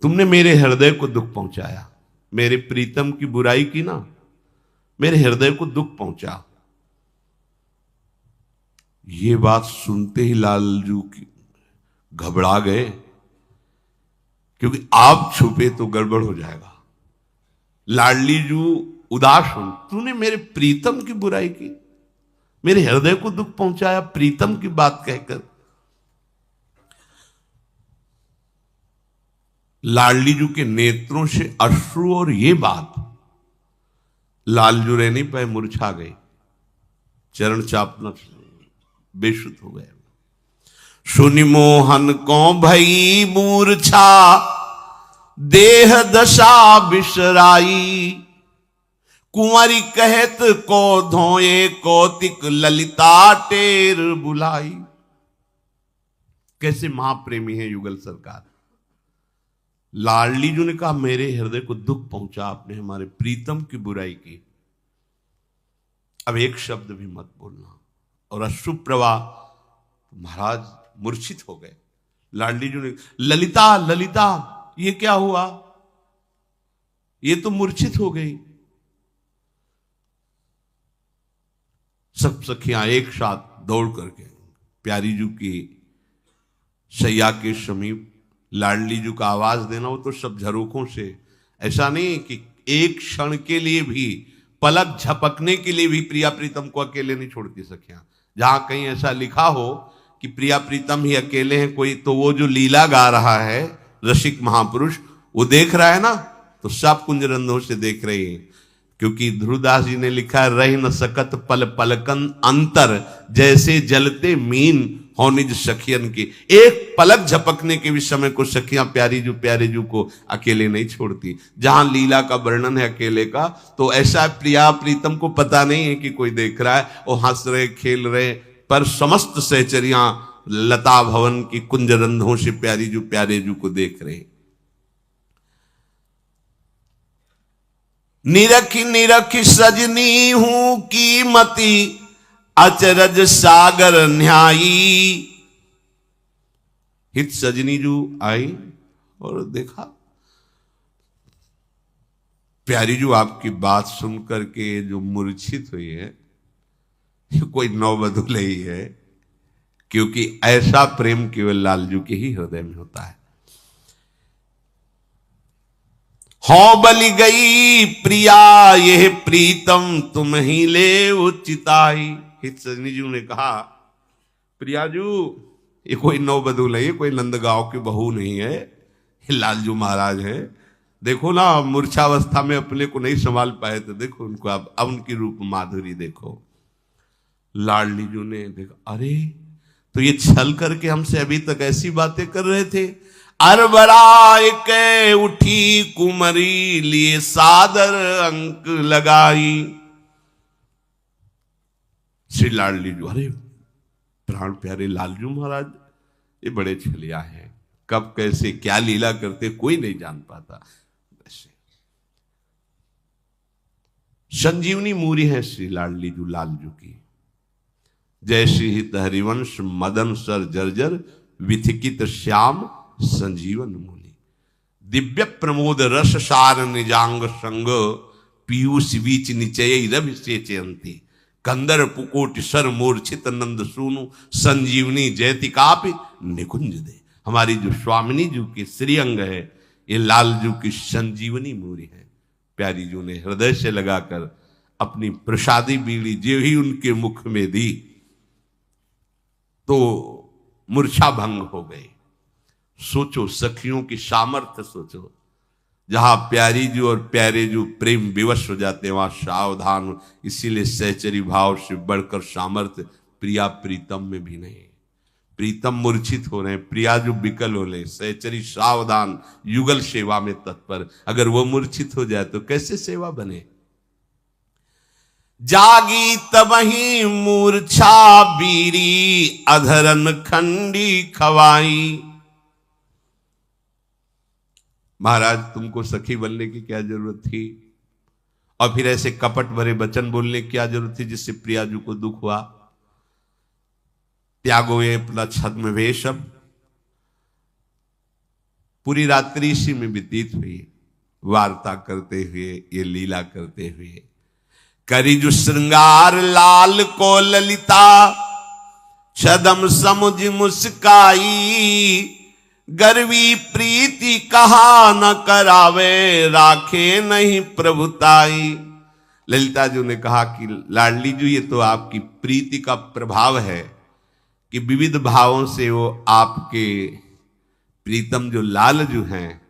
तुमने मेरे हृदय को दुख पहुंचाया, मेरे प्रीतम की बुराई की ना, मेरे हृदय को दुख पहुंचा। ये बात सुनते ही लालजू की घबरा गए, क्योंकि आप छुपे तो गड़बड़ हो जाएगा। लाडली जू उदास हो, तूने मेरे प्रीतम की बुराई की, मेरे हृदय को दुख पहुंचाया प्रीतम की बात कहकर। लाडली जू के नेत्रों से अश्रु और ये बात, लालजू रह नहीं पाए, मुरझा गए, चरण चापना बेसुध हो गए। सुनि मोहन को भई मूर्छा, देह दशा बिसराई, कुंवरी कहत को धोए कौतिक, ललिता टेर बुलाई। कैसे महाप्रेमी है युगल सरकार। लाडली जी ने कहा मेरे हृदय को दुख पहुंचा आपने हमारे प्रीतम की बुराई की, अब एक शब्द भी मत बोलना। और अश्रु प्रवाह, महाराज मूर्छित हो गए। लाडली जी ने, ललिता ललिता ये क्या हुआ, ये तो मूर्छित हो गई। सब सखियां एक साथ दौड़ करके प्यारी जू की शैया के समीप, लाडली जू का आवाज देना, वो तो सब झरोखों से, ऐसा नहीं कि एक क्षण के लिए भी, पलक झपकने के लिए भी प्रिया प्रीतम को अकेले नहीं छोड़ती सखियां। जहां कहीं ऐसा लिखा हो कि प्रिया प्रीतम ही अकेले हैं कोई, तो वो जो लीला गा रहा है रसिक महापुरुष, वो देख रहा है ना, तो सब कुंजरंधों से देख रहे हैं। क्योंकि ध्रुवदास जी ने लिखा, रह न सकत पल पलकन अंतर, जैसे जलते मीन हो निज सखियन की। एक पलक झपकने के भी समय को सखियां प्यारे जू को अकेले नहीं छोड़ती। जहां लीला का वर्णन है अकेले का, तो ऐसा प्रिया प्रीतम को पता नहीं है कि कोई देख रहा है, वो हंस रहे खेल रहे, पर समस्त सहचरियां लता भवन की कुंजरंधों से प्यारे जू को देख रहे। निरखी निरखी सजनी हूं कीमती, अचरज सागर न्यायी। हित सजनी जू आई और देखा प्यारी जू आपकी बात सुन करके जो मूर्छित हुई है, ये कोई नौबधू नहीं है, क्योंकि ऐसा प्रेम केवल लालजू के ही हृदय में होता है। हो बलि गई प्रिया यह प्रीतम, तुम ही ले उचिताई। हित सजनी जी ने कहा, प्रियाजू ये कोई नौबधू नहीं है, कोई नंदगांव की बहू नहीं है, ये लालजू महाराज है। देखो ना, मूर्छावस्था में अपने को नहीं संभाल पाए, तो देखो उनको, अब उनकी रूप माधुरी देखो। लाडली जू ने देखा, अरे तो ये छल करके हमसे अभी तक ऐसी बातें कर रहे थे। अरबराय के उठी कुमरी, लिए सादर अंक लगाई। श्री लाडली जू, अरे प्राण प्यारे लालजू महाराज ये बड़े छलिया हैं, कब कैसे क्या लीला करते कोई नहीं जान पाता। वैसे संजीवनी मूरी है श्री लाडली जू लालजू की। जैसी हित हरिवंश मदन सर जर्जर, विथिकित श्याम संजीवन मूली। दिव्य प्रमोद रस सार निजांग संग, पीयूष बीच निचय रवि सेचयंती। कंदर पुकोट सर मूर्छित नंद सूनु, संजीवनी जयति कापि निकुंज दे। हमारी जो स्वामिनी जू की श्रीअंग है, ये लालजू की संजीवनी मूरी है। प्यारी जू ने हृदय से लगाकर अपनी प्रसादी बीड़ी जो ही उनके मुख में दी, तो मूर्छा भंग हो गई। सोचो सखियों की सामर्थ्य, सोचो जहां प्यारी जू और प्यारे जू प्रेम विवश हो जाते हैं, वहां सावधान। इसीलिए सहचरी भाव से बढ़कर सामर्थ्य प्रिया प्रीतम में भी नहीं। प्रीतम मूर्छित हो रहे हैं, प्रिया जो विकल हो रहे, सहचरी सावधान, युगल सेवा में तत्पर। अगर वो मूर्छित हो जाए तो कैसे सेवा बने। जागी तबही मूर्छा बीरी, अधरन खंडी खवाई। महाराज तुमको सखी बनने की क्या जरूरत थी, और फिर ऐसे कपट भरे वचन बोलने की क्या जरूरत थी जिससे प्रियाजू को दुख हुआ। त्यागो ये अपना छद्म वेश। अब पूरी रात्रि इसी में व्यतीत हुई, वार्ता करते हुए, ये लीला करते हुए। करिजु श्रृंगार लाल को ललिता, छदम समुझ मुस्काई। गर्वी प्रीति कहा न करावे, राखे नहीं प्रभुताई। ललिता जी ने कहा कि लाडली जी, ये तो आपकी प्रीति का प्रभाव है कि विविध भावों से वो आपके प्रीतम जो लाल जो हैं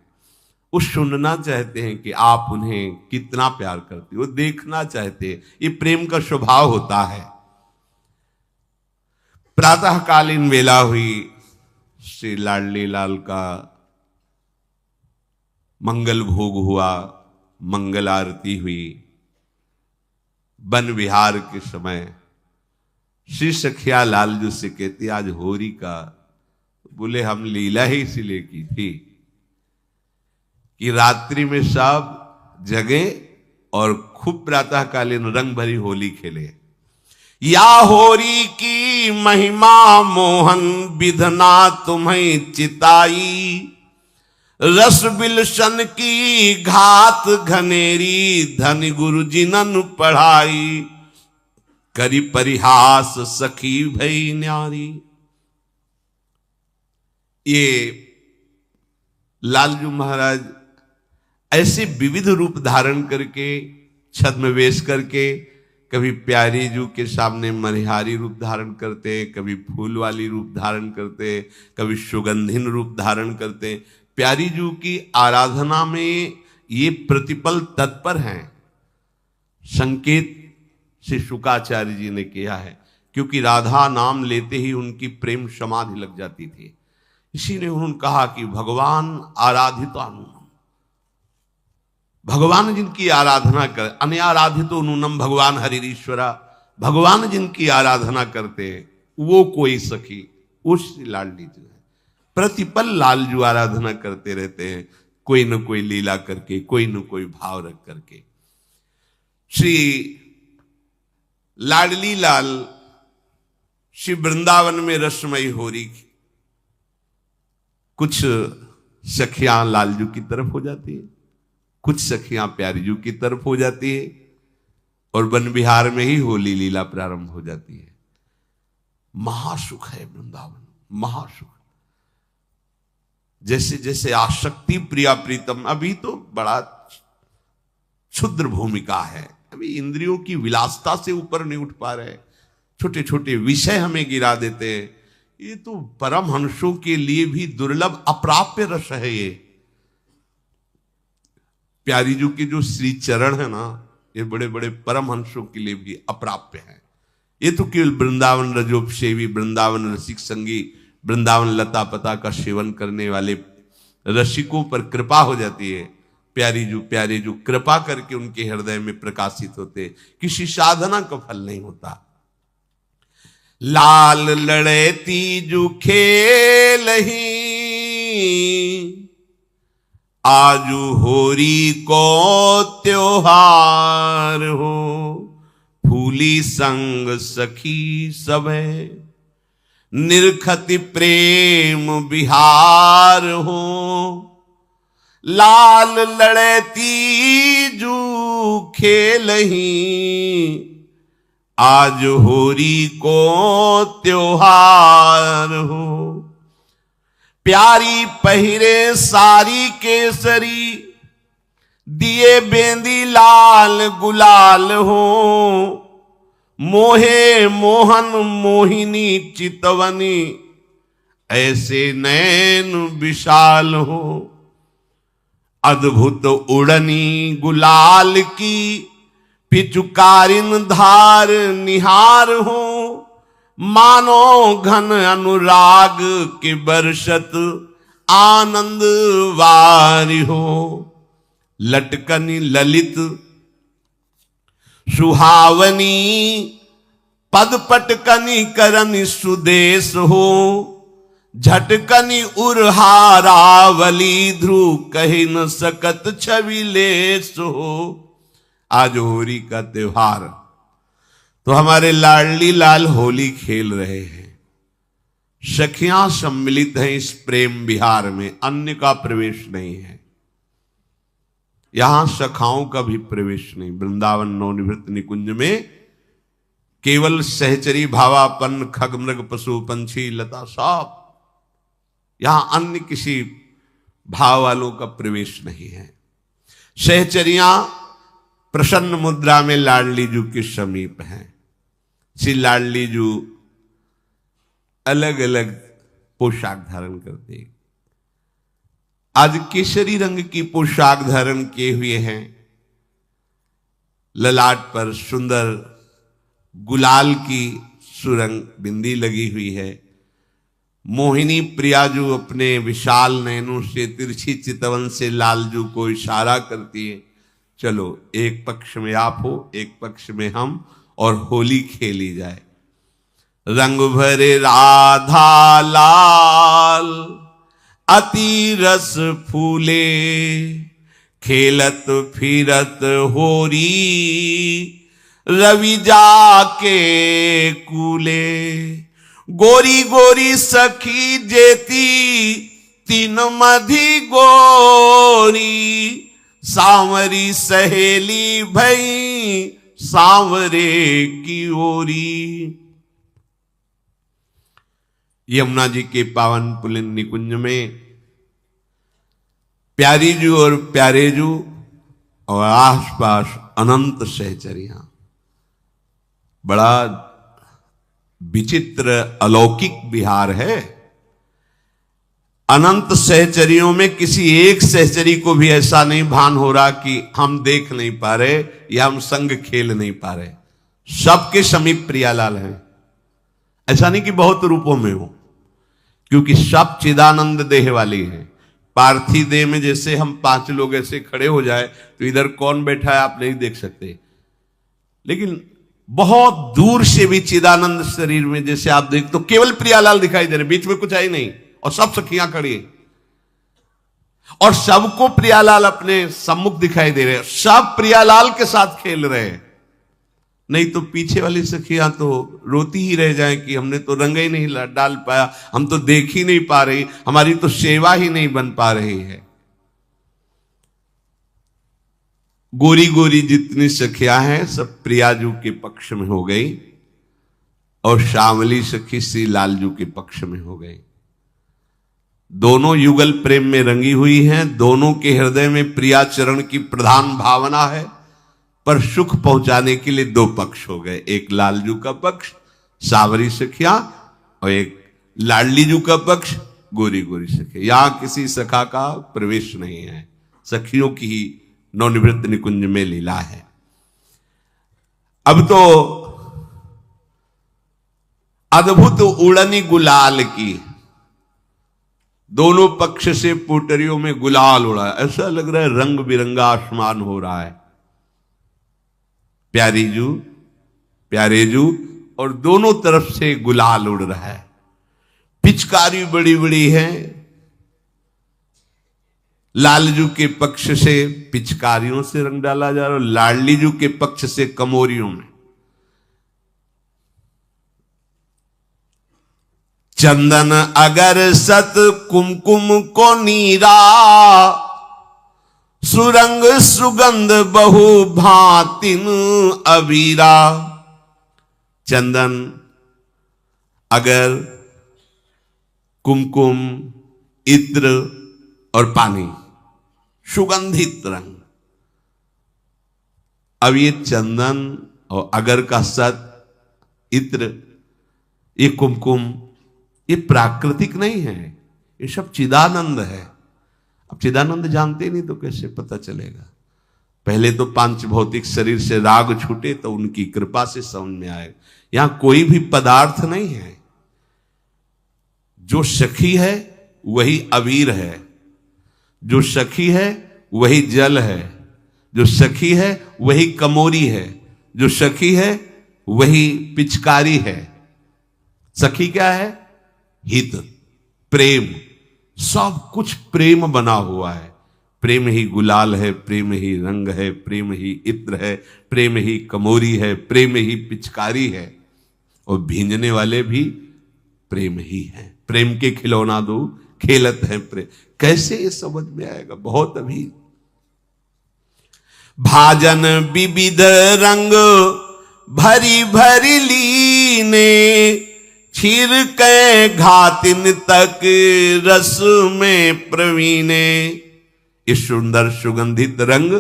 वो सुनना चाहते हैं कि आप उन्हें कितना प्यार करते, वो देखना चाहते हैं। ये प्रेम का स्वभाव होता है। प्रातःकालीन वेला हुई, श्री लाडली लाल का मंगल भोग हुआ, मंगल आरती हुई। वन विहार के समय श्री सखिया लालजू से कहती आज होरी का, बोले हम लीला ही इसलिए की थी कि रात्रि में सब जगे और खूब प्रातःकालीन रंग भरी होली खेले। या होरी की महिमा मोहन, विधना तुम्हें चिताई। रस बिलशन की घात घनेरी, धन गुरु जिनन पढ़ाई। करी परिहास सखी भई न्यारी। ये लालजू महाराज ऐसे विविध रूप धारण करके, छद्म वेश करके, कभी प्यारी जू के सामने मनिहारी रूप धारण करते, कभी फूल वाली रूप धारण करते, कभी सुगंधिन रूप धारण करते। प्यारी जू की आराधना में ये प्रतिपल तत्पर हैं। संकेत श्री शुकाचार्य जी ने किया है, क्योंकि राधा नाम लेते ही उनकी प्रेम समाधि लग जाती थी। इसीलिए उन्होंने कहा कि भगवान आराधितो नूनम, भगवान जिनकी आराधना कर, अनाराधितो नूनम भगवान हरिश्वरा। भगवान जिनकी आराधना करते हैं वो कोई सखी, उस लाडली जो है प्रतिपल लालजू आराधना करते रहते हैं, कोई न कोई लीला करके, कोई न कोई भाव रख करके। श्री लाडली लाल श्री वृंदावन में रसमयी होरी, कुछ सखियां लालजू की तरफ हो जाती है, कुछ सखियां प्यारीजू की तरफ हो जाती है, और वन विहार में ही होली लीला प्रारंभ हो जाती है। महासुख है वृंदावन, महासुख। जैसे जैसे आसक्ति प्रिया प्रीतम, अभी तो बड़ा क्षुद्र भूमिका है, अभी इंद्रियों की विलासता से ऊपर नहीं उठ पा रहे, छोटे छोटे विषय हमें गिरा देते हैं। ये तो परमहंसों के लिए भी दुर्लभ अप्राप्य रस है। ये प्यारीजू के जो श्री चरण है ना, ये बड़े बड़े परमहंसों के लिए भी अप्राप्य है। ये तो केवल वृंदावन रजोपसेवी, वृंदावन रसिक संगी, वृंदावन लता पता का सेवन करने वाले रसिकों पर कृपा हो जाती है। प्यारीजू कृपा करके उनके हृदय में प्रकाशित होते, किसी साधना का फल नहीं होता। लाल लड़े तीजू खेल ही, आजू होरी को त्योहार हो। फूली संग सखी सबे, निरखति प्रेम बिहार हो। लाल लड़े तीजू खेल ही, आज होरी को त्योहार हो। प्यारी पहिरे सारी केसरी, दिए बेंदी लाल गुलाल हो। मोहे मोहन मोहिनी चितवनी, ऐसे नैन विशाल हो। अद्भुत उड़नी गुलाल की, पिचुकारिन धार निहार हो। मानो घन अनुराग के बरसत आनंद वारी हो। लटकनी ललित सुहावनी पद पटकनी करनी सुदेश हो, झटकनी उर्हारावली ध्रुव कही न सकत छविलेश हो। आज होली का त्योहार, तो हमारे लाडली लाल होली खेल रहे हैं। सखियां सम्मिलित हैं इस प्रेम विहार में, अन्य का प्रवेश नहीं है। यहां सखाओं का भी प्रवेश नहीं। वृंदावन नवनिवृत्त निकुंज में केवल सहचरी भावापन्न खग मृग पशु पंछी लता सब, यहां अन्य किसी भाव वालों का प्रवेश नहीं है। सहचरियां प्रसन्न मुद्रा में लाडली जू के समीप हैं। श्री लाडली जू अलग अलग पोशाक धारण करते, आज केसरी रंग की पोशाक धारण किए हुए हैं। ललाट पर सुंदर गुलाल की सुरंग बिंदी लगी हुई है। मोहिनी प्रियाजू अपने विशाल नैनों से तिरछी चितवन से लालजू को इशारा करती है, चलो एक पक्ष में आप हो, एक पक्ष में हम, और होली खेली जाए। रंग भरे राधा लाल अति रस फूले, खेलत फिरत होरी रवि जाके कूले। गोरी गोरी सखी जेती तीन मधी गोरी, सांवरी सहेली भई सांवरे की ओरी। यमुना जी के पावन पुलिन निकुंज में प्यारी जू और प्यारे जू और आसपास अनंत सहचरियां, बड़ा विचित्र अलौकिक विहार है। अनंत सहचरियों में किसी एक सहचरी को भी ऐसा नहीं भान हो रहा कि हम देख नहीं पा रहे या हम संग खेल नहीं पा रहे। सबके समीप प्रियालाल हैं। ऐसा नहीं कि बहुत रूपों में हो, क्योंकि सब चिदानंद देह वाली हैं। पार्थी देह में जैसे हम 5 लोग ऐसे खड़े हो जाए तो इधर कौन बैठा है आप नहीं देख सकते, लेकिन बहुत दूर से भी चिदानंद शरीर में जैसे आप देख तो केवल प्रियालाल दिखाई दे रहे, बीच में कुछ है ही नहीं, और सब सखियां खड़ी हैं और सबको प्रियालाल अपने सम्मुख दिखाई दे रहे हैं। सब प्रियालाल के साथ खेल रहे हैं। नहीं तो पीछे वाली सखियां तो रोती ही रह जाएं कि हमने तो रंग ही नहीं डाल पाया, हम तो देख ही नहीं पा रही, हमारी तो सेवा ही नहीं बन पा रही है। गोरी गोरी जितनी सखियां हैं सब प्रियाजू के पक्ष में हो गई और श्यामली सखी श्री लालजू के पक्ष में हो गई। दोनों युगल प्रेम में रंगी हुई हैं। दोनों के हृदय में प्रियाचरण की प्रधान भावना है, पर सुख पहुंचाने के लिए 2 पक्ष हो गए। एक लालजू का पक्ष सावरी सखियां और एक लाडलीजू का पक्ष गोरी गोरी सखियां। यहां किसी सखा का प्रवेश नहीं है, सखियों की ही नवनिवृत्त निकुंज में लीला है। अब तो अद्भुत उड़नी गुलाल की, दोनों पक्ष से पोटरियों में गुलाल उड़ा, ऐसा लग रहा है रंग बिरंगा आसमान हो रहा है। प्यारे जू और दोनों तरफ से गुलाल उड़ रहा है। पिचकारी बड़ी बड़ी है। लालजू के पक्ष से पिचकारियों से रंग डाला जा रहा है, लाडलीजू के पक्ष से कमोरियों में। चंदन अगर सत कुमकुम को नीरा, सुरंग सुगंध बहु भातिन अबीरा। चंदन अगर कुमकुम इत्र और पानी, सुगंधित रंग। अब ये चंदन और अगर का सत, इत्र, ये कुमकुम, ये प्राकृतिक नहीं है, ये सब चिदानंद है। अब चिदानंद जानते नहीं तो कैसे पता चलेगा। पहले तो पांच भौतिक शरीर से राग छूटे तो उनकी कृपा से समझ में आए। यहां कोई भी पदार्थ नहीं है। जो सखी है वही अबीर है, जो सखी है वही जल है, जो सखी है वही कमोरी है, जो सखी है वही पिचकारी है। सखी क्या है? हित, प्रेम, सब कुछ प्रेम बना हुआ है। प्रेम ही गुलाल है, प्रेम ही रंग है, प्रेम ही इत्र है, प्रेम ही कमोरी है, प्रेम ही पिचकारी है, और भींजने वाले भी प्रेम ही है। प्रेम के खिलौना दो खेलत है प्रेम। कैसे ये समझ में आएगा? बहुत अभी। भाजन विविध रंग भरी भरी लीने, क्षीर के घातिन तक रस में प्रवीणे। इस सुंदर सुगंधित रंग